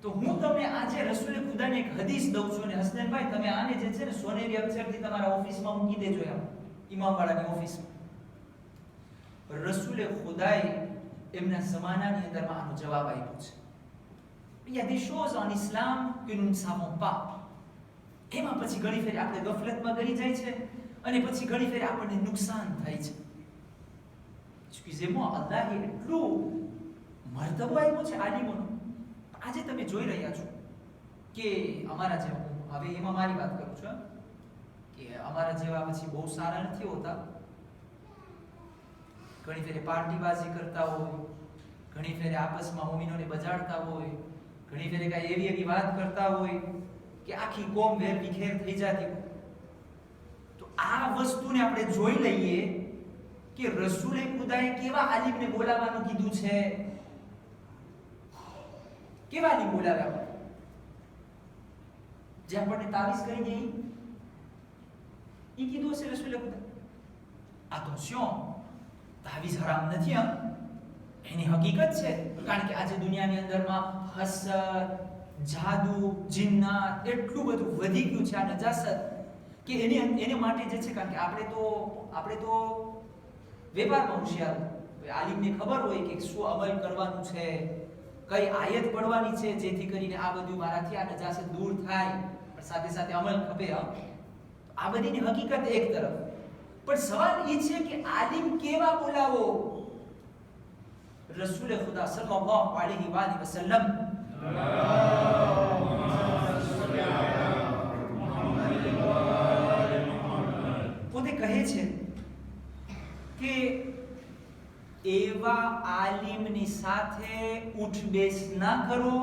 તો હું તમને આજે રસૂલે ખુદાને એક હદીસ દઉં છું અને હસનભાઈ તમે આને જે છે ને સોનેરી અક્ષરથી તમારા ઓફિસમાં મૂકી દેજો, એમ ઇમામવાળાની ઓફિસમાં. રસૂલે ખુદાએ એમના જમાનાની અંદરમાં આનો જવાબ આપ્યો છે. Il y a des choses en islam que nous ne savons pas. એમાં પછી ઘણી ફેર આપણે ગફલતમાં ગઈ જાય છે અને પછી ઘણી ફેર આપણને નુકસાન થાય છે. Excusez-moi, અલ્લાહે એટલું મર્તબો આપ્યો છે આલિમોનો. આજે તમે જોઈ રહ્યા છો કે અમારા જેવા, હવે એમાં મારી વાત કરું છું કે અમારા જેવા પછી બહુ સારા નથી હોતા. ઘણી ફેરે પાર્ટીબાજી કરતા હોય, ઘણી ફેરે આપસમાં મોમીનોને બજાડતા હોય, ઘણી ફેરે કાંઈ એવી વાત કરતા હોય કે આખી કોમ વેર વિખેર થઈ જતી હોય. તો આ વસ્તુને આપણે જોઈ લઈએ કે રસૂલે ખુદાએ કેવા આલિમને બોલાવવાનું કીધું છે, કેવા આલિમ બોલાવ્યા જે આપણને તાવીઝ કરી દે ઈ કીધું હશે રસૂલે ખુદા. Attention, તાવીઝ હરામ નથી, એની હકીકત છે. કારણ કે આજે દુનિયાની અંદરમાં હસદ, જાદુ, જિન્નાત એટલું બધું વધી ગયું છે, આ નજાસત, કે એને માટે જે છે, કારણ કે આપણે તો વેપારમાં હોશિયાર, આલિમને ખબર હોય કે શું અમલ કરવાનું છે, કઈ આયત પડવાની છે જેથી કરીને આ બધું મારાથી આ નજાસત દૂર થાય, પણ સાથે સાથે અમલ ખપે. આ બધીની હકીકત એક તરફ, પણ સવાલ એ છે કે આલિમ કેવા બોલાવો? રસૂલે ખુદા સલ્લલ્લાહુ અલૈહિ વસલ્લમ પોતે કહે છે કે એવા આલિમની સાથે ઉઠ બેસ ના કરો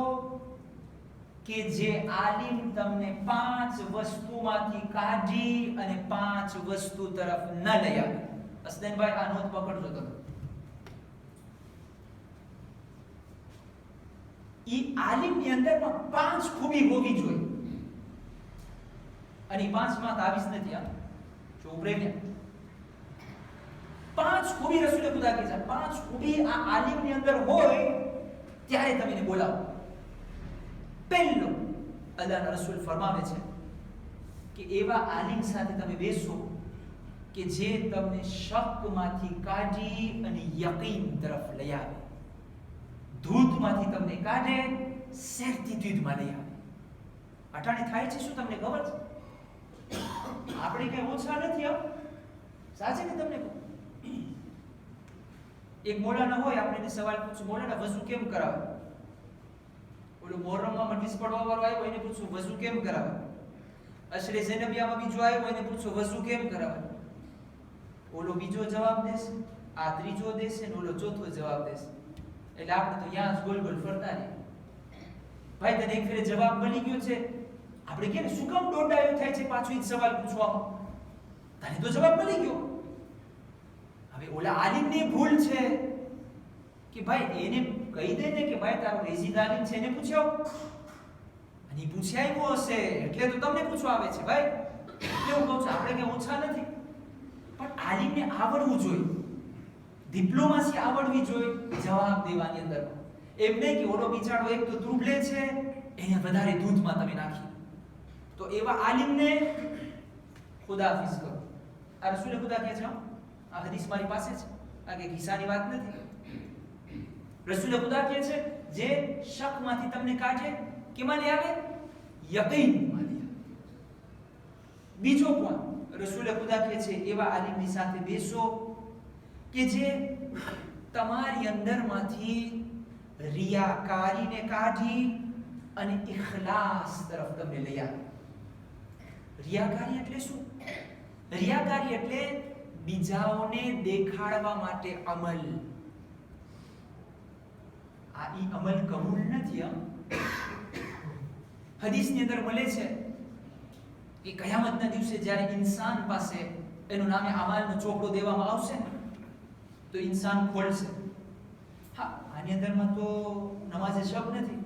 કે જે આલિમ તમને 5 વસ્તુમાંથી કાઢી અને 5 વસ્તુ તરફ ન લઈ આવે. હસનભાઈ આ નોંધ પકડજો તમે. ઈ આલિમની અંદરમાં 5 ખૂબી હોવી જોઈએ અને 5માં તાવીઝ નથી. જો ઉભરે 5 ખૂબી રસૂલે ખુદા કહે છે, 5 ખૂબી આ આલિમની અંદર હોય ત્યારે તમે એને બોલાવો. પહેલો, અલ્લાહના રસૂલ ફરમાવે છે કે એવા આલિમ સાથે તમે બેસો કે જે તમને શકમાંથી કાઢી અને યકીન તરફ લઈ આવે, ધૂતમાંથી તમને કાઢે સર્ટિટ્યુડમાં લઈ આવે. અટાણે થાય છે શું તમને ખબર છે? આપણે કઈ ઓછા નથી, સાચે ને તમને કહું. એક મોલાના હોય, આપણે એને સવાલ પૂછું, મોલાના વઝુ કેમ કરાવે? ઓલો મોહરમમાં મજલિસ પડવા વાળો આવ્યો, એને પૂછું વઝુ કેમ કરાવે? અશરે ઝૈનબિયામાં બીજો આવ્યો, એને પૂછું વઝુ કેમ કરાવે? ઓલો બીજો જવાબ દેશે, આ ત્રીજો દેશે ને ઓલો ચોથો જવાબ દેશે. એટલે આપણે તો ત્યાં જ ગોલ ગોલ ફરતા રહીએ. ભાઈ તને એક ફેરે જવાબ મળી ગયો છે, આપણે કે શું કામ દોડાયો થાય છે પાછો ઈ સવાલ પૂછવામાં? તને તો જવાબ મળી ગયો. હવે ઓલા આલિમની ભૂલ છે કે ભાઈ એને કહી દે ને કે ભાઈ તારો રેઝિદ આલિમ છે, એને પૂછ્યો અને પૂછ્યા આવ્યો હશે એટલે તો તમને પૂછવા આવે છે. ભાઈ કેવું કહું છું, આપણે કે ઓછા નથી, પણ આલિમને આવડવું જોઈએ, ડિપ્લોમાસી આવડવી જોઈએ જવાબ દેવાની અંદર. એમ નહીં કે ઓલો બિચારો એક તો દુબળે છે એને વધારે દૂધમાં તમે નાખી. તો એવા આલિમને ખુદા હાફિઝ કરો. આ રસૂલે ખુદા કહે છે, આ હદીસ મારી પાસે છે, આ કે કિસ્સાની વાત નથી. રસૂલે ખુદા કહે છે જે શકમાંથી તમને કાઢે કેમાં લઈ આવે? યકીનમાં લઈ આવે. બીજો પોઈન્ટ રસૂલે ખુદા કહે છે એવા આલિમની સાથે બેસો કે જે તમારી અંદરમાંથી રિયાકારીને કાઢી અને ઇખલાસ તરફ તમને લઈ આવે. રિયાકારી એટલે શું? રિયાકારી એટલે બીજાઓને દેખાડવા માટે અમલ. આ ઈ અમલ કબૂલ નથી. હદીસની અંદર મળે છે કે કયામતના દિવસે જ્યારે ઇન્સાન પાસે એનું નામે અમાલનો ચોપડો દેવામાં આવશે તો ઇન્સાન ખોલશે. હા, આની અંદરમાં તો નમાઝે શબ નથી,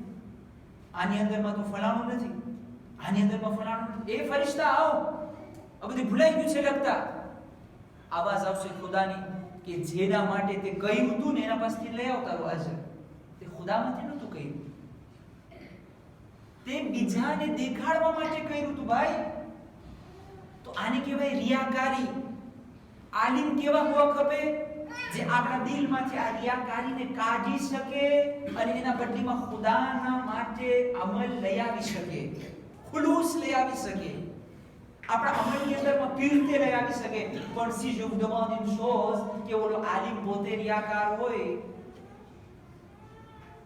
આની અંદરમાં તો ફલાણું નથી, આની અંદરમાં ફલાણું નથી. એ ફરિશ્તા આવો, આ બધું ભૂલાઈ ગયું છે લગતા. આવાજ આવશે ખુદાની કે જેના માટે તે કહ્યું હતું ને એના પાસેથી લઈ આવતા રહો. હાજર તે ખુદામાંથી નહોતું કહ્યું, તે બીજાને દેખાડવા માટે કહ્યું હતું ભાઈ. તો આને કહેવાય રિયાકારી. આલિમ કેવા હોવા ખપે? જે આપણા દિલમાંથી આ રિયાકારીને કાઢી શકે અને એના બદલીમાં ખુદાના માટે અમલ લઈ આવી શકે, ખુલૂસ લઈ આવી શકે, આપણા અમલની અંદરમાં પીરતે લઈ આવી શકે. પણ સી જો demande une chose કે ઓલો આલિમ પોતે રિયાકાર હોય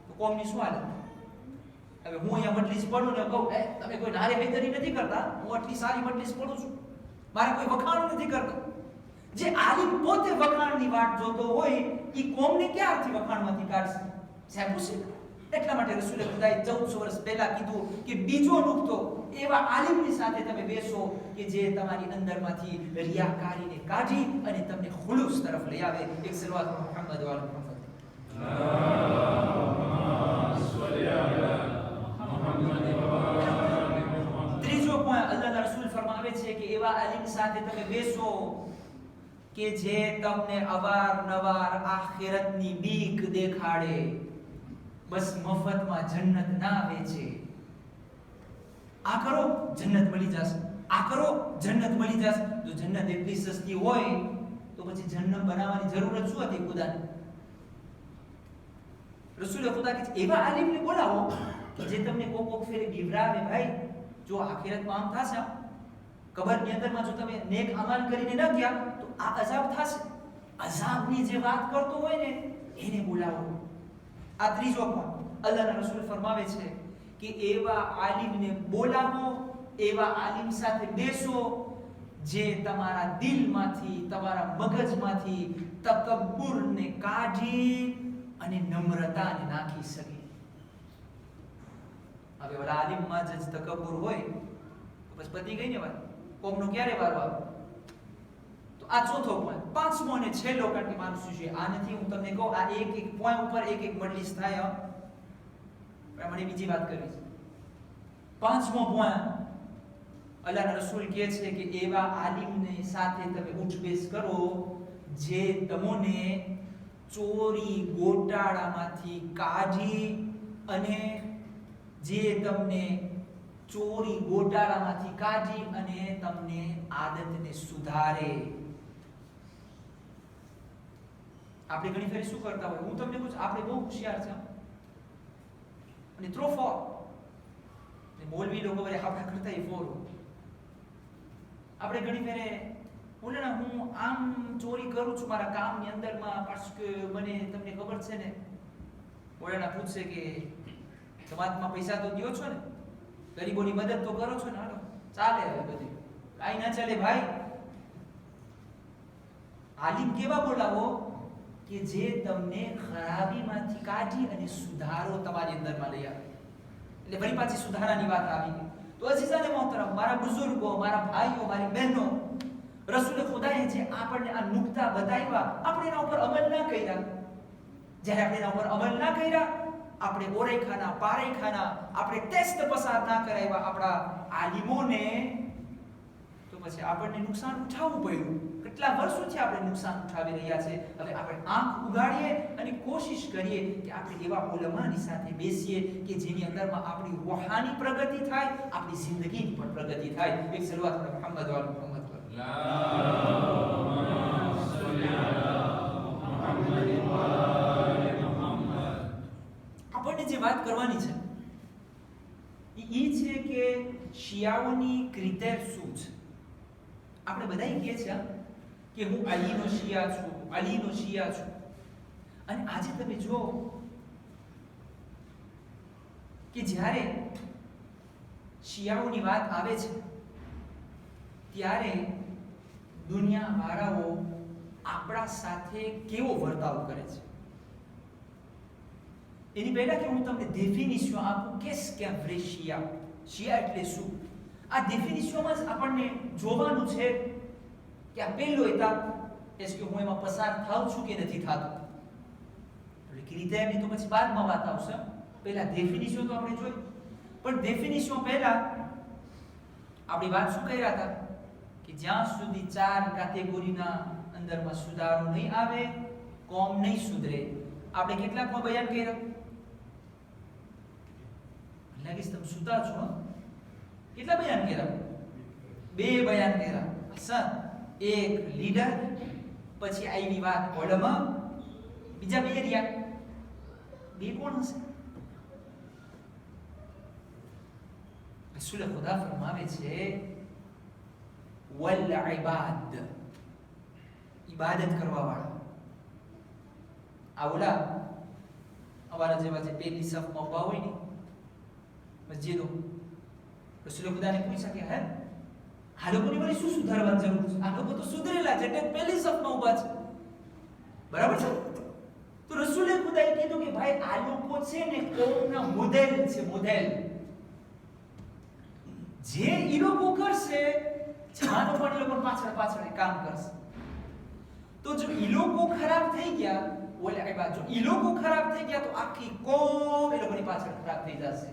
તો કોમની શું હાલત? હવે હું અહીંયા મજલિસ પડું ને કહું તમે કોઈ નારે બેદરી નથી કરતા, હું આટલી સારી મજલિસ પડું છું, મારે કોઈ વખાણ નથી કરતા. જે આલિમ પોતે વખાણની વાટ જોતો હોય એ કોમને ક્યારથી વખાણમાંથી કાઢશે? સાહેબ પૂછે. એટલા માટે રસૂલે ખુદાએ 1400 વર્ષ પહેલા કીધું કે બીજો નુક્તો એવા આલિમની સાથે તમે બેસો કે જે તમારી અંદરમાંથી રિયાકારીને કાઢી અને તમને ખુલૂસ તરફ લઈ આવે. એક શરૂઆત મુહમ્મદ વાલ મુહમ્મદ. ત્રીજો પોઈન્ટ અલ્લાહના રસૂલ ફરમાવે છે કે એવા આલિમ સાથે તમે બેસો કે જે તમને અવારનવાર આખિરતની બીક દેખાડે, બસ મફતમાં જન્નત ના વેચે. આ કરો જન્નત મળી જશે, આ કરો જન્નત મળી જશે. જો જન્નત એટલી સસ્તી હોય તો પછી જન્નત બનાવવાની જરૂરત શું હતી ખુદાને? રસૂલે ખુદા કે એવા આલિમને બોલાવો કે જે તમને કોક ફેરે ગિવરાવે. ભાઈ જો આખિરતમાં આમ થશે, કબરની અંદરમાં જો તમે નેક અમલ કરીને ન ગયા તો આ અઝાબ થશે. અઝાબની જે વાત કરતો હોય ને એને બોલાવો. આ ત્રીજો પોઈન્ટ અલ્લાહના રસૂલ ફરમાવે છે કે એવા આલિમને બોલાવો, એવા આલિમ સાથે બેસો જે તમારા દિલમાંથી, તમારા મગજમાંથી તકબ્બુરને કાઢી અને નમ્રતાને નાખી શકે. હવે ઓલા આલિમમાં જ તકબ્બુર હોય તો પછી પતી ગઈ ને વાત. કોમનો ક્યારે વારો આવે? તો આ ચોથો પોઈન્ટ. પાંચમો અને છેલ્લો, કારણ કે મારું શું છે આ નથી, હું તમને કહું આ એક એક પોઈન્ટ ઉપર એક એક મજલિસ થાય. મને બીજી વાત કરવી છે. પાંચમો પોઈન્ટ અલ્લાહના રસૂલ કહે છે કે એવા આલિમને સાથે તમે ઉઠબેસ કરો જે તમને ચોરી ગોટાળામાંથી કાઢી અને તમને આદતને સુધારે. આપણે ઘણી ફેર શું કરતા હોય, હું તમને કહું છું, આપણે બહુ હોશિયાર છે અને ત્રોફો મૌલવી લોકો વડે આપણા કરતા એ ફોર. આપણે ઘણી ફેરે બોલે ને હું આમ ચોરી કરું છું મારા કામની અંદરમાં, parce que મને તમને ખબર છે ને બોલેના પૂછશે કે સમાજમાં પૈસા તો દ્યો છો ને, ગરીબોની મદદ તો કરો છો ને, હાલો ચાલે. હવે બધું કાઈ ના ચાલે ભાઈ. આલિમ કેવા બોલાવો કે જે તમને ખરાબીમાંથી કાઢી અને સુધારો તમારી અંદરમાં લઈ આવે. એટલે ફરી પાછી સુધારાની વાત આવી ગઈ. તો અઝીઝાને મોહતરમ, મારા બુઝુર્ગો, મારા ભાઈઓ, મારી બહેનો, રસૂલે ખુદાએ જે આપણને આ નુક્તા બતાવ્યા, આપણે એના ઉપર અમલ ના કર્યા. જ્યારે આપણે એના ઉપર અમલ ના કર્યા, આપણે ઓરેખાના પારેખાના આપણે ટેસ્ટ પસાર ના કરાવ્યા આપણા આલિમોને, તો પછી આપણને નુકસાન ઉઠાવવું પડ્યું. કેટલા વર્ષોથી આપણે નુકસાન ઉઠાવી રહ્યા છે. હવે આપણે આંખ ઉગાડીએ અને કોશિશ કરીએ કે આપણે એવા ઉલમાની સાથે બેસીએ કે જેની અંદરમાં આપણી રૂહાની પ્રગતિ થાય, આપણી જિંદગીની પણ પ્રગતિ થાય. એક શરૂઆત મુહમ્મદ વાલ મુહમ્મદ આપણને જે વાત કરવાની છે એ છે કે શિયાઓની ક્રિટેર શું છે. આપણે બધા કહે છે કે હું અલીનો શિયા છું, અલીનો શિયા છું. અને આજે તમે જો કે જ્યારે શિયાઓની વાત આવે છે ત્યારે દુનિયા વાળાઓ આપણા સાથે કેવો વર્તાવ કરે છે. એની પહેલા કે હું તમને ડેફિનિશન આપું, qu'est-ce qu'un vrai શિયા. શિયા એટલે શું? આ ડેફિનિશનમાં જ આપણને જોવાનું છે કે આ પહેલો એતાપ કે હું એમાં પસાર થાઉં છું કે નથી થતો. એટલે કે રીતે એમની તો પછી બાદમાં વાત આવશે. પહેલા ડેફિનિશન તો આપણે જોઈ, પણ ડેફિનિશન પહેલા આપણી વાત શું કહી રહ્યા હતા કે જ્યાં સુધી 4 કેટેગરીના અંદરમાં સુધારો નહીં આવે, કોમ નહીં સુધરે. આપણે કેટલાકમાં બયાન કર્યા? લાગીશ તમે સુતા છો. કેટલા બયાન કર્યા? 2 બયાન કર્યા. સર, એક લીડર, પછી આવી વાત ઓલમાં, બીજા 2 રહ્યા. 2 કોણ હશે? રસૂલ ખુદા ફરમાવે છે વલ ઇબાદ, ઇબાદત કરવા વાળા. આ ઓલા અમારા જેવા જે પહેલી સફમાં ઉભા હોય ને મસ્જિદો, રસૂલ ખુદાને પૂછ્યા કે હે આ લોકોની વળી શું સુધારવાની જરૂર છે? આ લોકો તો સુધરેલા છે, એટલે પહેલી સફમાં ઉભા છે, બરાબર છે? તો રસૂલે ખુદાએ કીધું કે ભાઈ આ લોકો છે ને કોમના મોડેલ છે, મોડેલ. જે ઈ લોકો કરશે છાનો પણ ઈ લોકો પાછળ પાછળ કામ કરશે. તો જો ઈ લોકો ખરાબ થઈ ગયા, ઓલે આ બાજુ ઈ લોકો ખરાબ થઈ ગયા તો આખી કોમ ઈ લોકોની પાછળ ખરાબ થઈ જશે.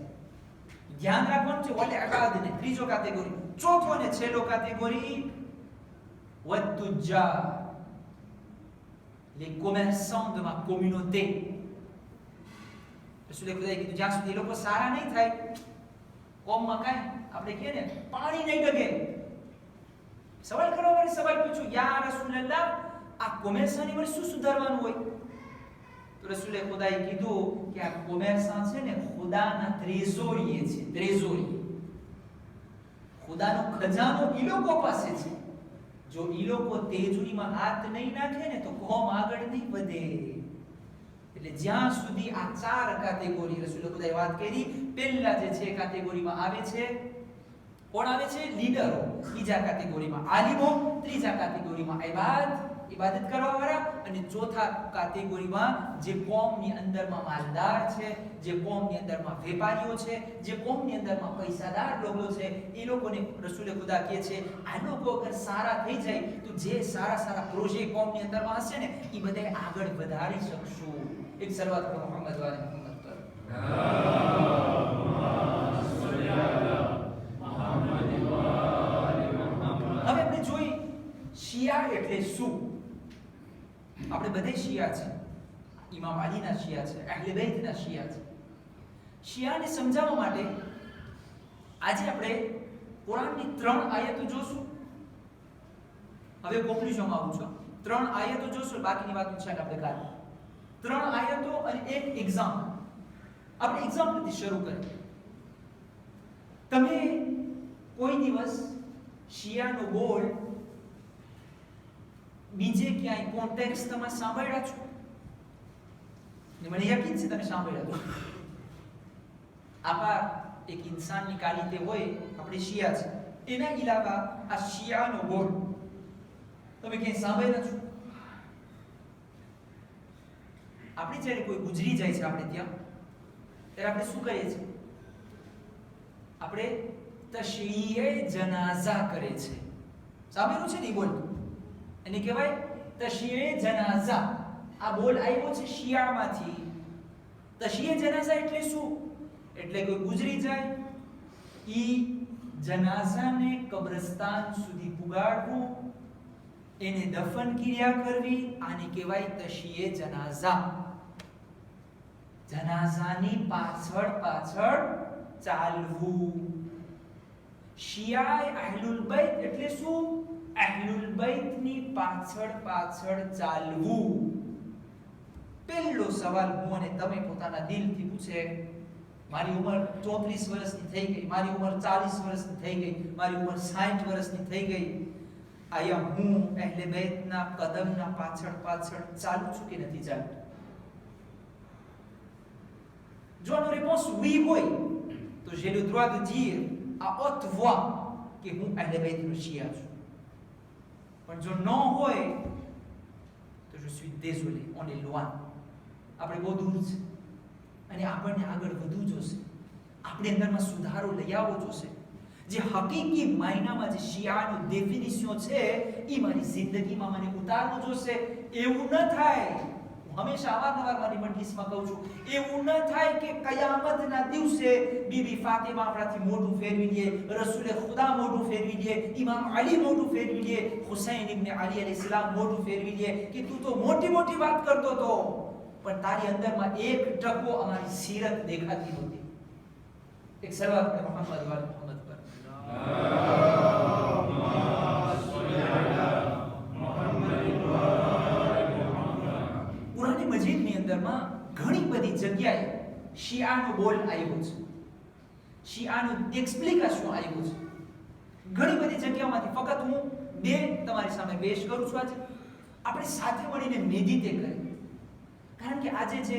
ધ્યાન રાખવાનું છે. ઓલે આબાદ ને ત્રીજો કેટેગરી, ચોથો ને છેલ્લો કેટેગરી વતુજા, les commerçants de ma communauté. રસૂલે ખુદાએ કીધું જ્યાં સુધી એ લોકો સારા નહીં થાય, કોમમાં કાંઈ આપણે કહે ને પાણી નહીં ડગે. સવાલ કરવા વાળી સવાલ પૂછ્યો, યા રસૂલલ્લાહ, આ કોમેર્સાની વળી શું સુધારવાનું હોય? તો રસૂલે ખુદાએ કીધું કે આ કોમેર્સા છે ને ખુદાના ટ્રેઝોરી છે, ટ્રેઝોરી. ખુદાનો ખજાનો ઈ લોકો પાસે છે. જો ઈ લોકો તેજુરીમાં હાથ નહીં નાખે ને તો કોમ આગળ નહીં વધે. એટલે જ્યાં સુધી આ 4 કેટેગરી રસૂલ ખુદાએ વાત કરી, પહેલા જે છે કેટેગરીમાં આવે છે, કોણ આવે છે? લીડરો. બીજા કેટેગરીમાં આલિમો, ત્રીજા કેટેગરીમાં ઇબાદત કરવા વાળા, અને ચોથા કેટેગરીમાં જે કોમની અંદરમાં માલદાર છે, જે કોમની અંદરમાં વેપારીઓ છે, જે કોમની અંદરમાં પૈસાદાર લોકો છે, એ લોકોને રસૂલે ખુદા કહે છે આ લોકો અગર સારા થઈ જાય તો જે સારા સારા પ્રોજેક્ટ કોમની અંદરમાં હશે ને એ બધા આગળ વધારી શકશું. એક શરૂઆત કરો મોહમ્મદ વાલે મોહમ્મદ પર. હવે આપણે જોઈ શિયા એટલે શું. આપણે બધે શિયા છે, ઇમામ અલીના શિયા છે, અહલે બેતના શિયા છે. શિયાને સમજાવવા માટે આજે આપણે કુરાનની 3 આયતો જોશું. હવે કોન્ક્લુઝનમાં આવું છું. 3 આયતો જોશું, બાકીની વાત છે આપણે કાલે. 3 આયતો અને એક એક્ઝામ્પલ. આપણે એક્ઝામ્પલથી શરૂ કરીએ. તમે કોઈ દિવસ શિયાનો બોલ બીજે ક્યાંય કોન્ટેક્સ્ટમાં સાંભળ્યા છો? મને યકીન છે તમે સાંભળ્યા છો. આપા એક ઇન્સાનની કાલિતે હોય, આપણે શિયા છે, એના ઇલાવા આ શિયાનો બોલ તમે ક્યાંય સાંભળ્યા છો? આપણે જ્યારે કોઈ ગુજરી જાય છે આપણે ત્યાં, ત્યારે આપણે શું કરીએ છીએ? આપણે તશયીએ જનાઝા કરે છે. સાંભળ્યું છે ને બોલ? એને કહેવાય તશયીએ જનાઝા. આ બોલ આવ્યો છે શિયામાંથી. તશયીએ જનાઝા એટલે શું? એટલે કોઈ ગુજરી જાય, ઈ જનાઝાને કબ્રસ્તાન સુધી પુગાડવું, એને દફન ક્રિયા કરવી, આને કહેવાય તશયીએ જનાઝા. જનાઝાની પાછળ પાછળ ચાલવું. શિયા અહલુલ બૈત એટલે શું? અહલુલ બૈતની પાછળ પાછળ ચાલવું. પહેલો સવાલ હું અને તમે પોતાના દિલથી પૂછે, મારી ઉંમર 34 વર્ષની થઈ ગઈ, મારી ઉંમર 40 વર્ષની થઈ ગઈ, મારી ઉંમર 60 વર્ષની થઈ ગઈ, આયા હું અહલે બૈતના કદમના પાછળ પાછળ ચાલું છું કે નથી ચાલતું? જો આનો réponse oui હોય તો j'ai le droit de dire à haute voix કે હું અહલે બૈતનો શિયા છું. પણ જો ન હોય તો je suis désolé, on est loin. આપણે બહુ દૂર છે અને આપણને આગળ વધવું જોશે. આપણી અંદરમાં સુધારો લઈ આવવો જોશે. જે હકીકી માયનામાં જે શિયાનું ડેફિનિશન છે એ મારી જિંદગીમાં મને ઉતારવું જોશે. એવું ન થાય, હું હંમેશા અવારનવાર મારી મજલિસમાં કહું છું, એવું ન થાય કે કયામતના દિવસે બીબી ફાતિમા આપણાથી મોઢું ફેરવી લે, રસૂલે ખુદા મોઢું ફેરવી લે, ઇમામ અલી મોઢું ફેરવી લે, હુસૈન ઇબ્ન અલી અલૈહિસ્સલામ મોઢું ફેરવી લે કે તું તો મોટી મોટી વાત કરતો તો, પણ તારી અંદરમાં એક ટકો અમારી સીરત દેખાતી નહોતી. એક સલાવત કરે મોહમ્મદ વાલે મોહમ્મદ પર. કુરાન મજીદની અંદરમાં ઘણી બધી જગ્યાએ શિયાનો બોલ આવ્યો છે, શિયાનું એક્સપ્લિકેશન આવ્યું છે. ઘણી બધી જગ્યાઓમાંથી ફક્ત હું બે તમારી સામે પેશ કરું છું. આજે આપણે સાથે મળીને મેડિટેટ કરીએ, કારણ કે આજે જે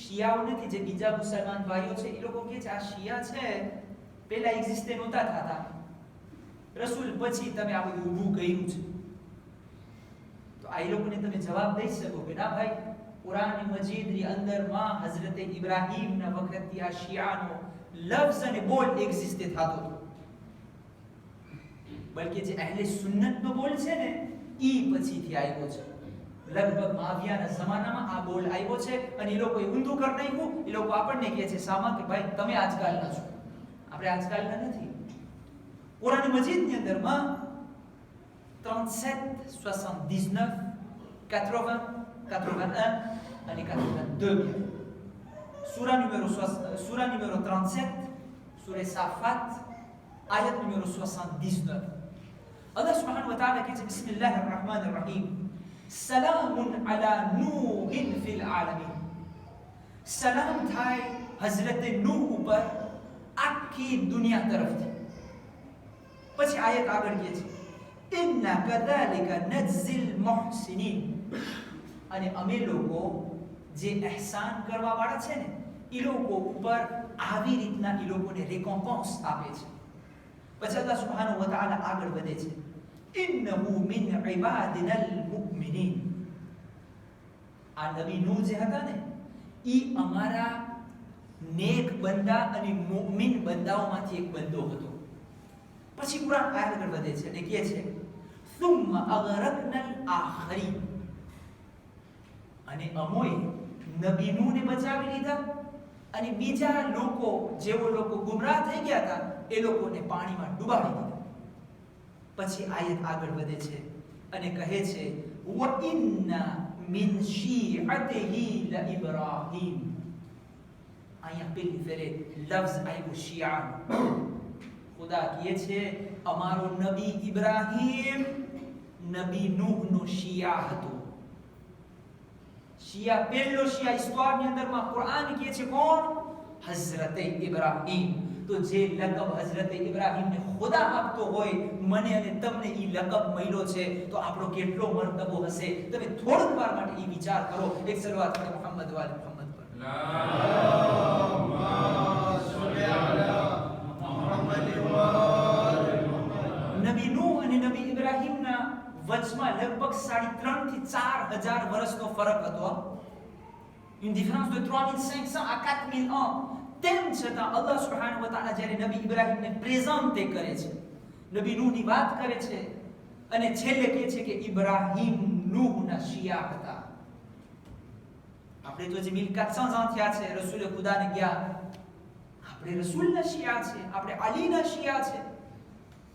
શિયાઓ નથી, જે બીજા મુસલમાન ભાઈઓ છે, એ લોકો કહે છે આ શિયા છે પહેલા એક્ઝિસ્ટન્ટ નહોતા થતા, રસૂલ પછી તમે આ બધું ઊભું કર્યું છે. તો આ લોકોને તમે જવાબ દઈ શકો કે ના ભાઈ, કુરાન મજીદની અંદરમાં હઝરત ઇબ્રાહીમના વખતથી આ શિયાનો લફ્ઝ અને બોલ એક્ઝિસ્ટ થતો હતો. બલકે જે અહેલે સુન્નતનો બોલ છે ને ઈ પછીથી આવ્યો છે. લગભગ માવિયાના જમાનામાં આ બોલ આવ્યો છે અને એ લોકોએ ઊંધું કરી નાખ્યું. એ લોકો આપણને કહે છે સામા કે ભાઈ તમે આજકાલના છો, આપણે આજકાલના નથી. કુરાન મજીદની અંદરમાં 37, 79, 80, 81 અને 82 સૂરા número 37, સૂરા સાફાત, આયત número 79. Allah subhanahu wa ta'ala કહે છે બિસ્મિલ્લાહિર રહમાનિર રહીમ, સલામુન અલા નૂહિન ફિલ આલમીન. સલામ થાય હઝરત નૂહ ઉપર આખી દુનિયા તરફથી. પછી આયત આગળ કહે છે ઇન્ના કઝાલિકા નજ્ઝિલ મુહસિનીન, અને અમે લોકો જે ihsan કરવા વાળા છે ને એ લોકો ઉપર આવી રીતના એ લોકોને રેકોમ્પન્સ આપે છે. પછી અલ્લાહ સુબ્હાનહુ વ તઆલા આગળ વધે છે ઇન્નહુ મિન ઇબાદિનલ મુમિનીન. આ નબી નૂહ જે હતા ને ઈ અમારા નેક બંદા અને મુમિન બંદાઓમાંથી એક બંદો હતો. પછી કુરાન આગળ વધે છે અને કહે છે સુમ્મા અગરકનલ આખરીન, અને અમોએ નબી નૂહને બચાવી લીધા અને બીજા લોકો જેવો લોકો ગુમરાહ થઈ ગયા હતા એ લોકોને પાણીમાં ડૂબાડી દીધા. પછી આયત આગળ વધે છે અને કહે છે વ ઇન્ના મિન શીઅતિહી લ ઇબ્રાહીમ. અહીંયા પેલી ફેરે લફ્ઝ આવ્યો શિયા. ખુદા કહે છે અમારો નબી ઇબ્રાહીમ નબી નૂહનો શિયા હતો. શિયા પહેલો શિયા ઇસ્લામની અંદરમાં કુરાન કહે છે કોણ? હઝરત ઇબ્રાહીમ. તો જે લકબ હઝરત ઇબ્રાહીમને ખુદા આપતો હોય, મને અને તમને ઈ લકબ મળ્યો છે, તો આપણો કેટલો મર્તબો હશે. તમે થોડીક વાર માટે ઈ વિચાર કરો. એક શરૂઆત કરો મોહમ્મદ વાલે મોહમ્મદ પર. નબી નૂહ અને નબી ઇબ્રાહીમના વચમાં લગભગ 3.5 થી 4,000 વર્ષનો ફરક હતો. une différence de 3.500 à 4.000 ans. તેમ છતાં અલ્લાહ સુબ્હાનહુ વ તઆલા જ્યારે નબી ઇબ્રાહીમને પ્રેઝન્ટ કરે છે, નબી નૂહની વાત કરે છે અને છેલ્લે કહે છે કે ઇબ્રાહીમ નૂહના શિયા હતા. આપણે તો જે 1400 ans થયા છે રસૂલે ખુદાને ગયા, આપણે રસૂલના શિયા છે, આપણે અલીના શિયા છે.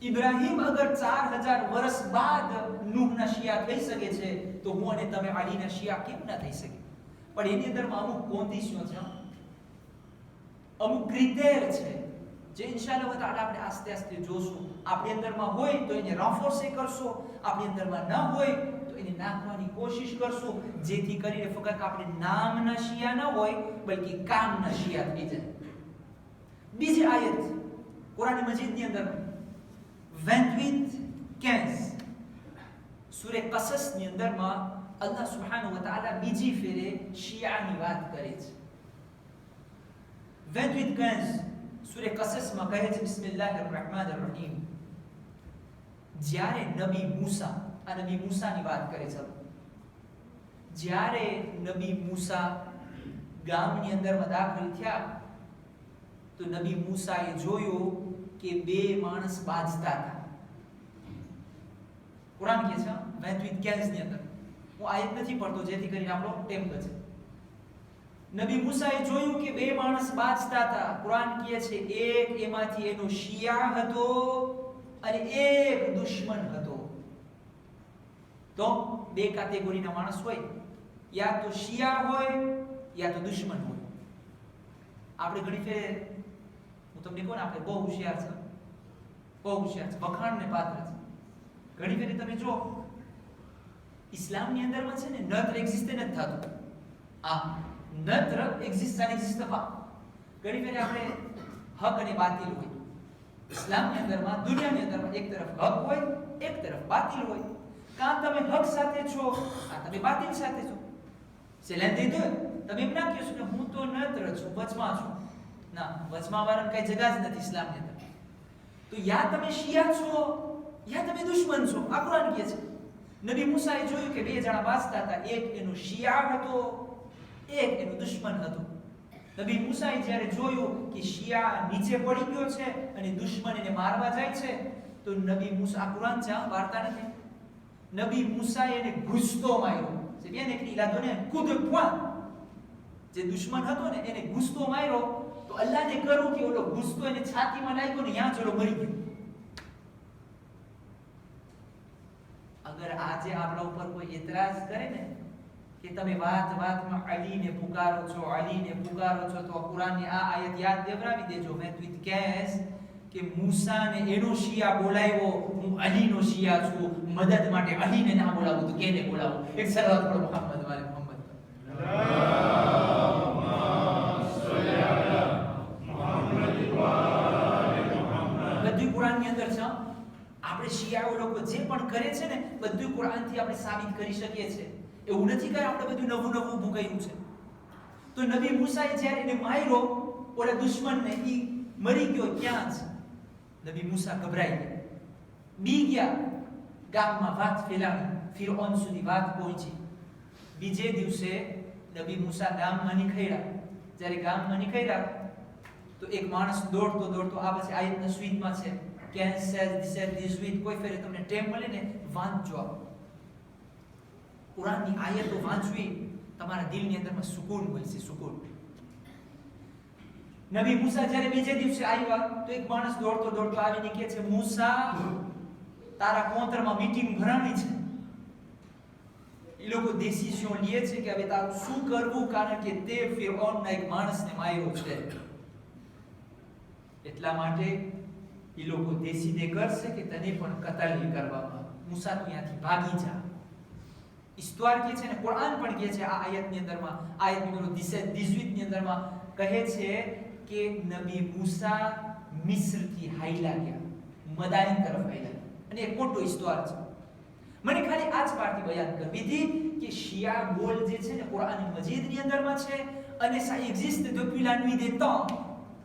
ઇબ્રાહીમ અગર 4000 વર્ષ બાદ નૂહના શિયા થઈ શકે છે, તો હું અને તમે અલીના શિયા કેમ ના થઈ શકે? પણ એની અંદરમાં અમુક કોન્ડિશનો છે, અમુક ક્રિટેર છે જે ઇન્શાઅલ્લાહ તાઆલા આપણે આસ્તે આસ્તે જોશું. આપણી અંદરમાં હોય તો એને રફોર્સ કરશો, આપણી અંદરમાં ન હોય તો એને નાખવાની કોશિશ કરશું, જેથી કરીને ફક્ત આપણે નામના શિયા ન હોય બલકે કામના શિયા થઈ જાય. બીજી આયત કુરાન મજીદની અંદર 28:15 સૂરે કસસની અંદરમાં અલ્લાહ સુબ્હાનહુ વ તઆલા બીજી ફેરે શિયાની વાત કરે છે. 28:15 સૂરે કસસમાં કહે છે બિસ્મિલ્લાહિર રહમાનિર રહીમ. જ્યારે નબી મૂસા, આ નબી મૂસાની વાત કરે છે, જ્યારે નબી મૂસા ગામની અંદરમાં દાખલ થયા તો નબી મૂસાએ જોયું કે બે માણસ બાજતા હતા. કુરાન કહે છે વેન્ટ વિથ કેલ્સ ની અંદર, હું આયત નથી પડતો જેથી કરીને આપણો ટેમ બચે. નબી મૂસાએ જોયું કે બે માણસ બાજતા હતા. કુરાન કહે છે એક એમાંથી એનો શિયા હતો અને એક દુશ્મન હતો. તો બે કેટેગરીના માણસ હોય, યા તો શિયા હોય યા તો દુશ્મન હોય. આપણે ઘણી ફેર હું તમને કહું ને, આપણે બહુ હોશિયાર છે, બહુ હોશિયાર છે, વખાણને પાત્ર છે. ઘણી ફેર તમે જો ઇસ્લામની અંદરમાં છે ને નત્ર એક્ઝિસ્ટ નથી થતું. આ નત્ર એક્ઝિસ્ટ અને એક્ઝિસ્ટ પા ઘણી ફેર આપણે હક અને બાતિલ હોય. ઇસ્લામની અંદરમાં, દુનિયાની અંદરમાં એક તરફ હક હોય, એક તરફ બાતિલ હોય. કાં તમે હક સાથે છો, કાં તમે બાતિલ સાથે છો. સેલેન દે દો, તમે એમ ના કહો છો કે હું તો નત્ર છું, વચમાં છું. ના, વચમાં વાળાને કઈ જગા જ નથી ઇસ્લામની અંદર. તો યા તમે શિયા છો યા તમે દુશ્મન છો. આ કુરાન કહે છે. નબી મૂસાએ જોયું કે બે જણા બાજતા હતા, એક એનો શિયા હતો, એક એનો દુશ્મન હતો. નબી મૂસાએ જ્યારે જોયું કે શિયા નીચે પડી ગયો છે અને દુશ્મન એને મારવા જાય છે, તો નબી મૂસા, આ કુરાન છે, વાર્તા નથી. નબી મૂસાએ એને ઘૂસતો માર્યો. જે bien écrit, il a donné un coup de poing. જે દુશ્મન હતો ને એને ઘૂસતો માર્યો, તો અલ્લાહને કરું કે ઓલો ઘૂસતો એને છાતીમાં લાગ્યો ને ત્યાં ચલો મરી ગયો. અગર આજે આપણા ઉપર કોઈ એતરાજ કરે ને કે તમે વાતમાં અલીને પુકારો છો, અલીને પુકારો છો, તો કુરાનની આ આયત યાદ દેવરાવી દેજો. મેં ટ્વીટ કહેશ કે મૂસાને એનો શિયા બોલાવ્યો, હું અલીનો શિયા છું, મદદ માટે અલીને ના બોલાવું તો કેને બોલાવું? એક સલાવત પડો મુહમ્મદ વાલે મુહમ્મદ. બધું કુરાનની અંદર છે. આપણે શિયાઓ લોકો જે પણ કરે છે ને બધું કુરાનથી આપણે સાબિત કરી શકીએ છીએ. એવું નથી કે આપણે બધું નવું ઊભું કર્યું છે. તો નબી મૂસાએ જ્યારે એને માર્યો, ઓલા દુશ્મનને, ઈ મરી ગયો ત્યાં જ. નબી મૂસા ગભરાઈ ગયા, બી ગયા. ગામમાં વાત ફેલાવી, ફિરૌન સુધી વાત પહોંચી. બીજે દિવસે નબી મૂસા ગામમાં નીકળ્યા. જ્યારે ગામમાં નીકળ્યા તો એક માણસ દોડતો આ પછી આયતના સ્વીટમાં છે 15, 16, 18, કોઈ ફેરે તમને ટેમ મળે ને વાંચજો. કુરાનની આયતો વાંચવી, તમારા દિલની અંદરમાં સુકૂન મળશે, સુકૂન. નબી મૂસા જ્યારે બીજે દિવસે આવ્યા તો એક માણસ દોડતો આવીને કહે છે, મૂસા, તારા કોતરમાં મીટિંગ ભરાણી છે. એ લોકો ડિસિઝન લે છે કે હવે તારું શું કરવું, કારણ કે તે ફિરૌનના એક માણસને માર્યો છે. એટલા માટે એ લોકો દેસીદે કરશે કે તને પણ કતલ કરવામાં. મૂસા તું ત્યાંથી ભાગી જા. ઈસ્તવાર કે છે ને, કુરાન પણ કહે છે આ આયતની અંદરમાં, આયત નંબર 18 ની અંદરમાં કહે છે કે નબી મૂસા મિસ્રથી હાઈલા ગયા, મદાઈન તરફ હાઈલા ગયા. અને એક મોટો ઈસ્તવાર છે. મને ખાલી આ જ પાર્ટી બયાન કરવી હતી કે શિયા ગોલ જે છે ને કુરાન મજીદની અંદરમાં છે અને ça existe depuis la nuit des temps.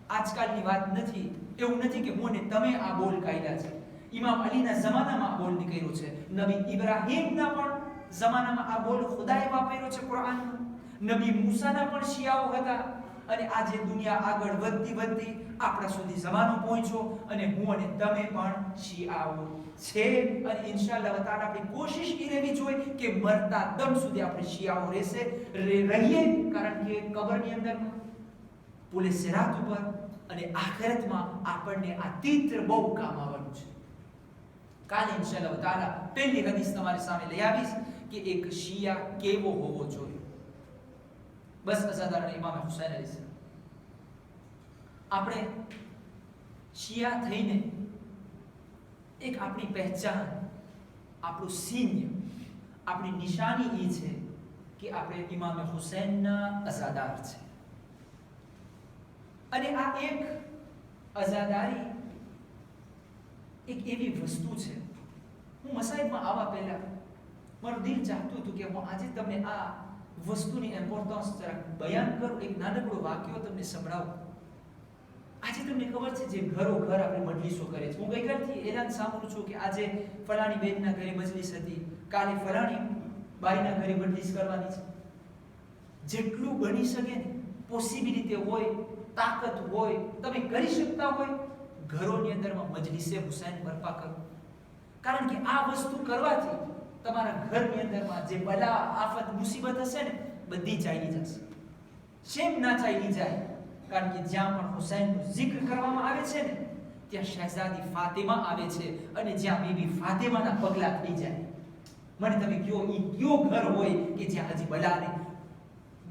આજકાલની વાત નથી. એવું નથી કે હું ને તમે આ બોલ કાઢ્યા છે. ઇમામ અલીના જમાનામાં આ બોલ નીકળ્યો છે. નબી ઇબ્રાહીમના પણ જમાનામાં આ બોલ ખુદાએ વાપર્યો છે કુરાનમાં. નબી મૂસાના પણ શિયાઓ હતા. અને આજે દુનિયા આગળ વધતી આપણા સુધી જમાનો પહોંચ્યો અને હું અને તમે પણ શિયાઓ છે. અને ઇન્શાઅલ્લાહ તાઆલા આપણી કોશિશ એ રહેવી જોઈએ કે મરતા દમ સુધી આપણે શિયાઓ રહીએ, કારણ કે કબરની અંદર, પુલે સિરાત ઉપર અને આખિરતમાં આપણને આ તીત્ર બહુ કામ આવવાનું છે. કાલે ઇન્શાઅલ્લાહ તાઆલા પહેલી હદીસ તમારી સામે લઈ આવીશ કે એક શિયા કેવો હોવો જોઈએ. બસ અઝાદારના ઇમામ હુસૈન અલીસલામ. આપણે શિયા થઈને એક આપણી પહેચાન, આપણું સિન્ય, આપણી નિશાની એ છે કે આપણે ઇમામ હુસૈનના અઝાદાર છે. અને આ એક અઝાદારી એક એવી વસ્તુ છે, હું મસાઈદમાં આવવા પહેલા મારું દિલ ચાહતું હતું કે હું આજે તમને આ વસ્તુની ઇમ્પોર્ટન્સ જરાક બયાન કરું, એક નાનકડો વાક્યો તમને સંભળાવું. આજે તમને ખબર છે જે ઘરો ઘર આપણે મજલિસો કરે છે. હું ગઈકાલથી એલાન સાંભળું છું કે આજે ફલાણી બેનના ઘરે મજલિસ હતી, કાલે ફલાણી બાઈના ઘરે મજલિસ કરવાની છે. જેટલું બની શકે ને પોસિબિલિટી હોય તાકાત હોય, તમે કરી શકતા હોય, ઘરોની અંદરમાં મજલિસે હુસૈન બરપા કરો. કારણ કે આ વસ્તુ કરવાથી તમારા ઘરની અંદરમાં જે બલા આફત મુસીબત હશે ને બધી ચાલી જશે. શેમ ના ચાલી જાય? કારણ કે જ્યાં પણ હુસૈનનું zikr કરવામાં આવે છે ને ત્યાં શહેઝાદી ફાતિમા આવે છે, અને જ્યાં બીબી ફાતિમાના પગલા થઈ જાય. મને તમે કયો ઈ કયો ઘર હોય કે જ્યાં હજી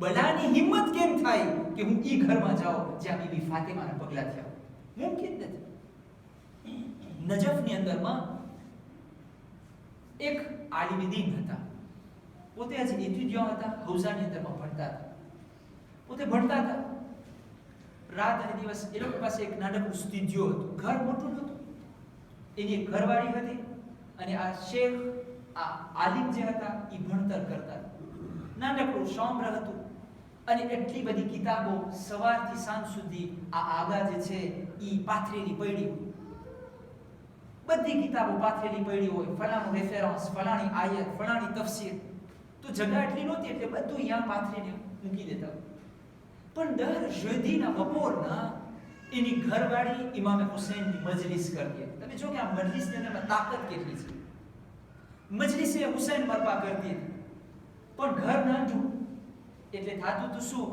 બલાની હિંમત કેમ થાય કે હું ઈ ઘરમાં જાઉં જ્યાં બીબી ફાતિમાના પગલા થયા? મુમકિન નથી. નજફની અંદરમાં એક આલિમ દીન હતા, પોતે હજી એતુડિયા હતા, હૌઝાની અંદરમાં ભણતા હતા. પોતે ભણતા હતા, રાત અને દિવસ એ લોકો પાસે એક નાનકડું સ્ટુડિયો હતું, ઘર મોટું નહોતું. એની એક ઘરવાળી હતી, અને આ શેખ આ આલિમ જે હતા એ ભણતર કરતા. નાનકડું શોમ્ર હતું, અને એટલી બધી કિતાબો સવારથી સાંજ સુધી આ આગા જે છે એ પાથરેલી પડી હોય. બધી કિતાબો પાથરેલી પડી હોય, ફલાણું રેફરન્સ, ફલાણી આયત, ફલાણી તફસીર. તો જગા એટલી નહોતી એટલે બધું અહીંયા પાથરીને મૂકી દેતા. પણ દર જેદીના બપોરના એની ઘરવાળી ઇમામે હુસૈનની મજલિસ કરતી હતી. તમે જો કે આ મજલિસની અંદર તાકાત કેટલી છે. મજલિસે હુસૈન બરપા કરતી હતી, પણ ઘર નાનું એટલે થાતું તો શું,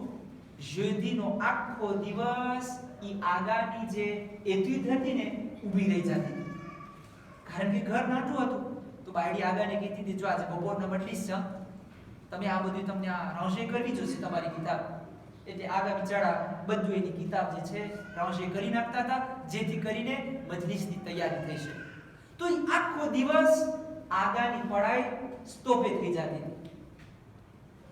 જેદીનો આખો દિવસ ઈ આગાની જે એતુદ હતી ને ઊભી રહી જતી. કારણ કે ઘર નાનું હતું તો બાયડી આગાને કહેતી હતી, જો આજે બપોરના મજલિસ છે, તમે આ બધું તમને આ રોંશે કરવી જોશે તમારી કિતાબ. એટલે આગા બિચારા બધું એની કિતાબ જે છે રોંશે કરી નાખતા હતા, જેથી કરીને મજલિસની તૈયારી થઈ શકે. તો આખો દિવસ આગાની પઢાઈ સ્ટોપે થઈ જતી હતી.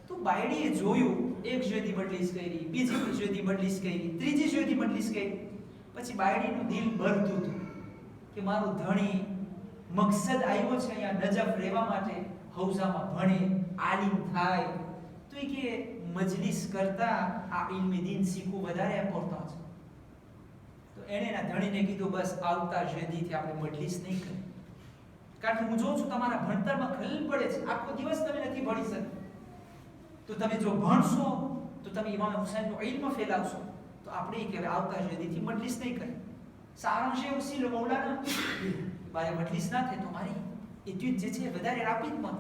તો બાયડીએ જોયું, એક જેદી મજલિસ કરી, બીજી જેદી મજલિસ કરી, ત્રીજી જેદી મજલિસ કરી. પછી બાયડીનું દિલ ભરતું હતું કે મારું ધણી મકસદ આવ્યો છે અહીંયા નજફ રહેવા માટે, હૌઝામાં ભણે, આલિમ થાય, તો એ કે મજલિસ કરતા આ ઇલ્મે દીન શીખવું વધારે ઇમ્પોર્ટન્ટ છે. તો એણે એના ધણીને કીધું, બસ આવતા જેદીથી આપણે મજલિસ નહીં કરીએ, કારણ કે હું જોઉં છું તમારા ભણતરમાં ખલેલ પડે છે, આખો દિવસ તમે નથી ભણી શકતા. તો તમે જો ભણશો તો તમે ઇમામ હુસૈનનો ઇલ્મ ફેલાવશો. તો આપણે કે આવતા જેદીથી મજલિસ નહીં કરીએ. સારાંશ એ ઉસી લો મૌલાના, મારે મજલિસ ના થાય તો મારી એતુદ જે છે વધારે રાપિદમાં.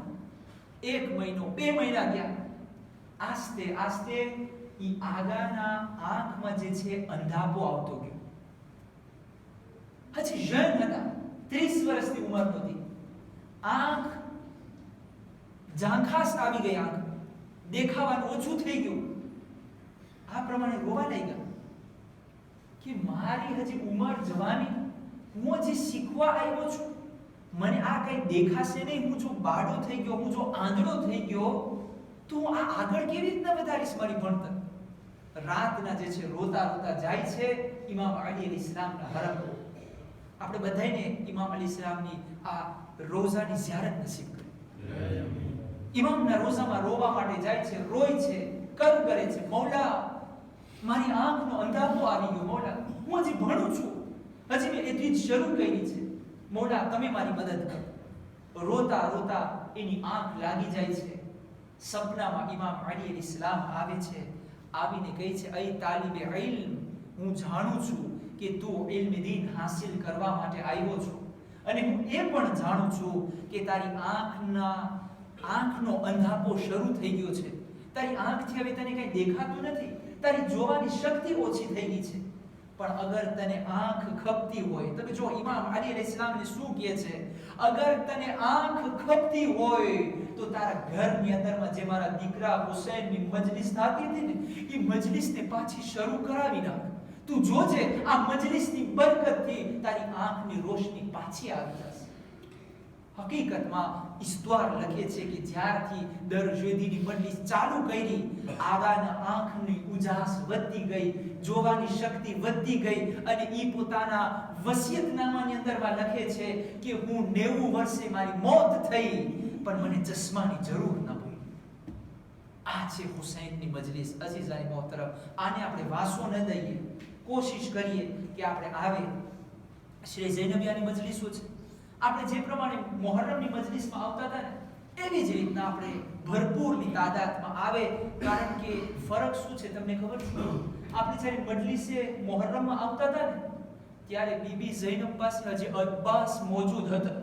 1 મહિનો 2 મહિના ગયા, આસ્તે આસ્તે ઈ આગાના આંખમાં જે છે અંધાપો આવતો ગયો. હજી જન હતા, 30 વર્ષની ઉંમર હતી, આંખ ઝાંખાસ આવી ગઈ, આંખ દેખાવાનું ઓછું થઈ ગયું. આ પ્રમાણે રોવા લાગ્યા કે મારી હજી ઉંમર જવાની, હું હજી શીખવા આવ્યો છું, મને આ કઈ દેખાશે નહીં. હું જો બાળો થઈ ગયો, હું જો આંધળો થઈ ગયો, તો હું આ આગળ કેવી રીતના વધારીશ મારી ભણતર? રાતના જે છે રોતા રોતા જાય છે ઇમામ અલી અલૈહિસ્સલામના હરમ. આપણે બધાને ઇમામ અલૈહિસ્સલામની આ રોઝાની ઝિયારત નસીબ કરે. ઇમામના રોઝામાં રોવા માટે જાય છે, રોય છે, કર કરે છે, મૌલા મારી આંખનો અંધાપો આવી ગયો, મૌલા હું હજી ભણું છું, હજી મેં એથી જ શરૂ કરી છે, મૌલા તમે મારી મદદ કરો. રોતા રોતા એની આંખ લાગી જાય છે. સપનામાં ઇમામ અલી અલૈહિસ્સલામ આવે છે, આવીને કહે છે, અય તાલિબે ઇલ્મ, હું જાણું છું કે તું ઇલ્મ દીન હાસિલ કરવા માટે આવ્યો છો, અને હું એ પણ જાણું છું કે તારી આંખનો અંધાપો શરૂ થઈ ગયો છે. તારી આંખથી હવે તને કંઈ દેખાતું નથી, તારી જોવાની શક્તિ ઓછી થઈ ગઈ છે. પણ અગર તને આંખ ખપતી હોય, તમે જો ઇમામ અલી અલૈહિસ્સલામને શું કહે છે, અગર તને આંખ ખપતી હોય તો તારા ઘરની અંદરમાં જે મારા દીકરા હુસૈનની મજલિસ થતી હતી ને, એ મજલિસને પાછી શરૂ કરાવી નાખ. તું જોજે આ મજલિસની બરકતથી તારી આંખની રોશની પાછી આવી જશે. હકીકતમાં ઇસ્તવાર લખે છે કે જ્યારથી દરજેદીની મજલિસ ચાલુ કરી, આગાના આંખની ઉજાસ વધતી ગઈ, જોવાની શક્તિ વધતી ગઈ, અને ઈ પોતાના વસિયતનામાની અંદરમાં લખે છે કે હું 90 વર્ષે મારી મોત થઈ પણ મને ચશ્માની જરૂર ન પડી. આ છે હુસૈનની મજલિસ. અઝીઝાની મોહતરમ, આને આપણે વાસો ન દઈએ, કોશિશ કરીએ કે આપણે આવે. શ્રી ઝૈનબિયાની મજલિસો છે, આપણે જે પ્રમાણે મુહર્રમની મજલિસમાં આવતા હતા ને, એવી જ રીતના આપણે ભરપૂરની તાદાદમાં આવે. કારણ કે ફરક શું છે તમને ખબર છે? આપણે જ્યારે મજલિસે મુહર્રમમાં આવતા હતા ને ત્યારે બીબી ઝૈનબ પાસે હજી અબ્બાસ મોજૂદ હતા,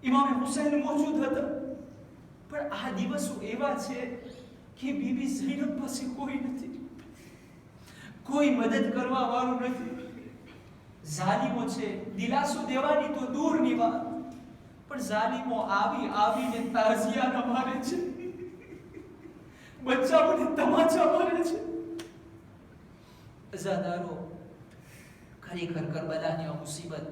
ઇમામ હુસૈન મોજૂદ હતા. પણ આ દિવસો એવા છે કે બીબી ઝૈનબ પાસે કોઈ નથી, કોઈ મદદ કરવા વાળું નથી. ઝાલિમો છે, દિલાસો દેવાની તો દૂરની વાત, પણ ઝાલિમો આવીને તાઝિયાના મારે છે, બચ્ચાઓને તમાચા મારે છે. અઝાદારો, ખરેખર કરબલાની આ મુસીબત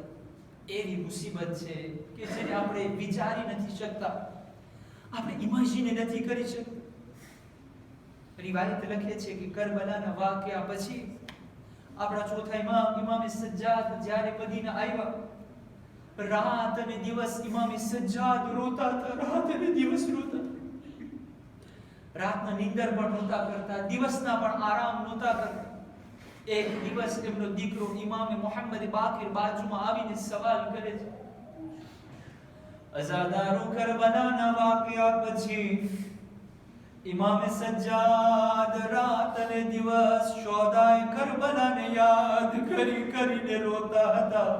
એવી મુસીબત છે કે જેને આપણે વિચારી નથી શકતા, આપણે ઇમેજિન નથી કરી શકતા. રિવાયત લખે છે કે કરબલાના વાક્યા પછી આપણા ચોથા ઇમામ સજ્જાદ જ્યારે મદીના આવ્યા, રાત અને દિવસ ઇમામ સજ્જાદ રોતા હતા, રાત અને દિવસ રોતા. રાતના નીંદર પણ નહોતા કરતા, દિવસના પણ આરામ નહોતા કરતા. એક દિવસ એમનો દીકરો ઇમામ મોહમ્મદ બાકિર બાજુમાં આવીને સવાલ કરે છે. અઝાદારો, કરબલાના વાકયા પછી ઇમામ સજ્જાદ રાત અને દિવસ શોદાએ કરબલાને યાદ કરીને રોતા હતા.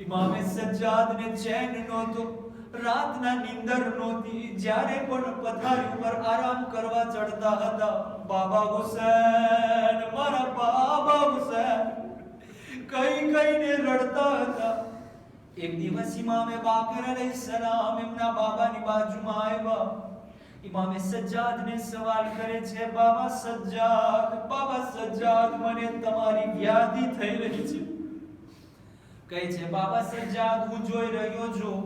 ઇમામ સજ્જાદને ચેન નહોતો, રાતના નીંદર નહોતી. જ્યારે પણ પથારી ઉપર આરામ કરવા ચડતા હતા, બાબા હુસૈન, મારા બાબા હુસૈન કહીને રડતા હતા. એક દિવસ ઇમામે બાકર અલૈહિસ્સલામ એમના બાબાની બાજુમાં આવ્યા. ઇમામે સજ્જાદને સવાલ કરે છે, બાબા સજ્જાદ, મને તમારી વ્યાધિ થઈ રહી છે. કહે છે, બાબા સજ્જાદ, હું જોઈ રહ્યો છું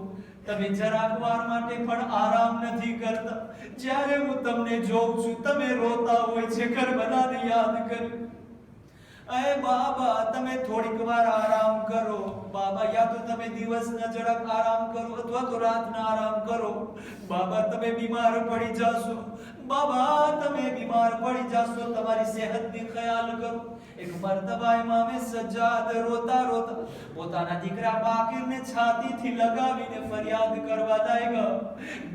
તમે જરાક વાર માટે પણ આરામ નથી કરતા. જ્યારે હું તમને જોઉં છું તમે રોતા હોય છે, કરબલાને યાદ કરી. અરે બાબા, તમે થોડીક વાર આરામ કરો. બાબા, યા તો તમે દિવસના જરાક આરામ કરો અથવા તો રાતના આરામ કરો. બાબા, તમે બીમાર પડી જાશો. બાબા, તમે બીમાર પડી જાશો, તમારી સેહતની ખ્યાલ કરો. એક મર્તબા ઇમામે સજ્જાદ રોતા પોતાના દીકરા બાકિરને છાતીથી લગાવીને ફરિયાદ કરવા લાગ્યા.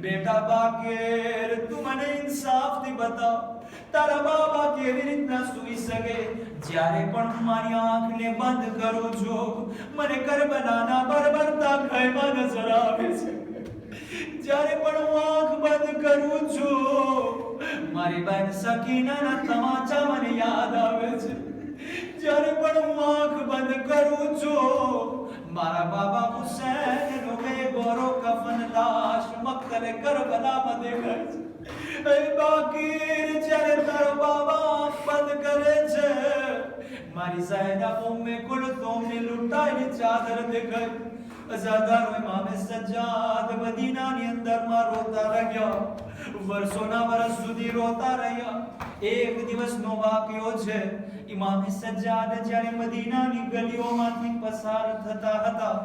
બેટા બાકિર, તું મને ઇન્સાફથી બતાવ, તારા બાબા કેવી રીતના સૂઈ શકે? જ્યારે પણ હું મારી આંખને બંધ કરું છું, મને કરબલાના બરબરતા ખૈમા નજર આવે છે. જ્યારે પણ હું આંખ બંધ કરું છું, મારી બહેન સકીનાના તમાચા મને યાદ આવે છે. જ્યારે પણ હું આંખ બંધ કરું છું, મારા બાબા હુસૈનનો બેગોરો કફન લાશ મક્તલે કરબલામાં દેખાય છે. એ બાકીર, જ્યારે તારો બાબા આંખ બંધ કરે છે, મારી ઝાયદા ઉમ્મે કુલથુમની લૂંટાયેલી ચાદર દેખાય. અઝાદારો, ઇમામે સજ્જાદ મદીનાની અંદરમાં રોતા રહ્યા, વર્ષોના વર્ષ સુધી રોતા રહ્યા. એક દિવસનો વાક્યો છે. ઇમામે સજ્જાદ જ્યારે મદીનાની ગલીઓમાંથી પસાર થતા હતા,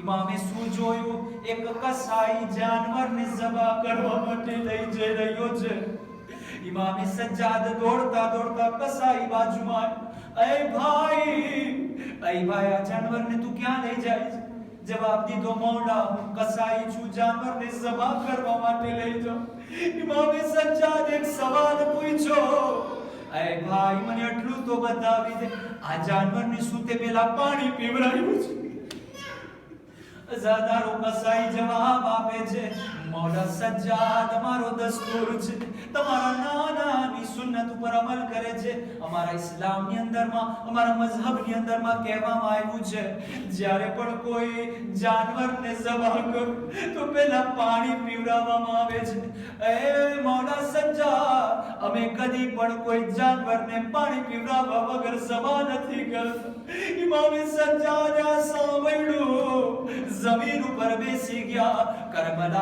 ઇમામે શું જોયું? એક કસાઈ જાનવરને ઝબા કરવા માટે લઈ જઈ રહ્યો છે. ઇમામે સજ્જાદ દોડતા કસાઈ બાજુમાં, એ ભાઈ, આ જાનવરને તું ક્યાં લઈ જાય છે? જવાબ દીધો, મૌલા, હું કસાઈ છું, જાનવરને ઝબા કરવા માટે લઈ જાઉં. ઇમામે સજ્જાદ એક સવાલ પૂછ્યો, એ ભાઈ, મને એટલું તો બતાવી દે, આ જાનવરને શું તે પેલા પાણી પીવડાવ્યું છે? અઝાદારો, કસાઈ જવાબ આપે છે, મૌલા સજ્જાદ, અમારો દસ્તુર છે, તમારા નાનાની સુન્નત ઉપર અમલ કરે છે. અમારા ઇસ્લામની અંદરમાં, અમારા મઝહબની અંદરમાં કહેવામાં આવ્યું છે, જ્યારે પણ કોઈ જાનવરને ઝબા કરો તો પહેલા પાણી પીવડાવવામાં આવે છે. એ મૌલા સજ્જાદ, અમે કદી પણ કોઈ જાનવરને પાણી પીવડાવવા વગર ઝબા નથી કરતા. ઇમામે સજ્જાદ આ સાંભળ્યું, જમીન ઉપર બેસી ગયા. કરબલા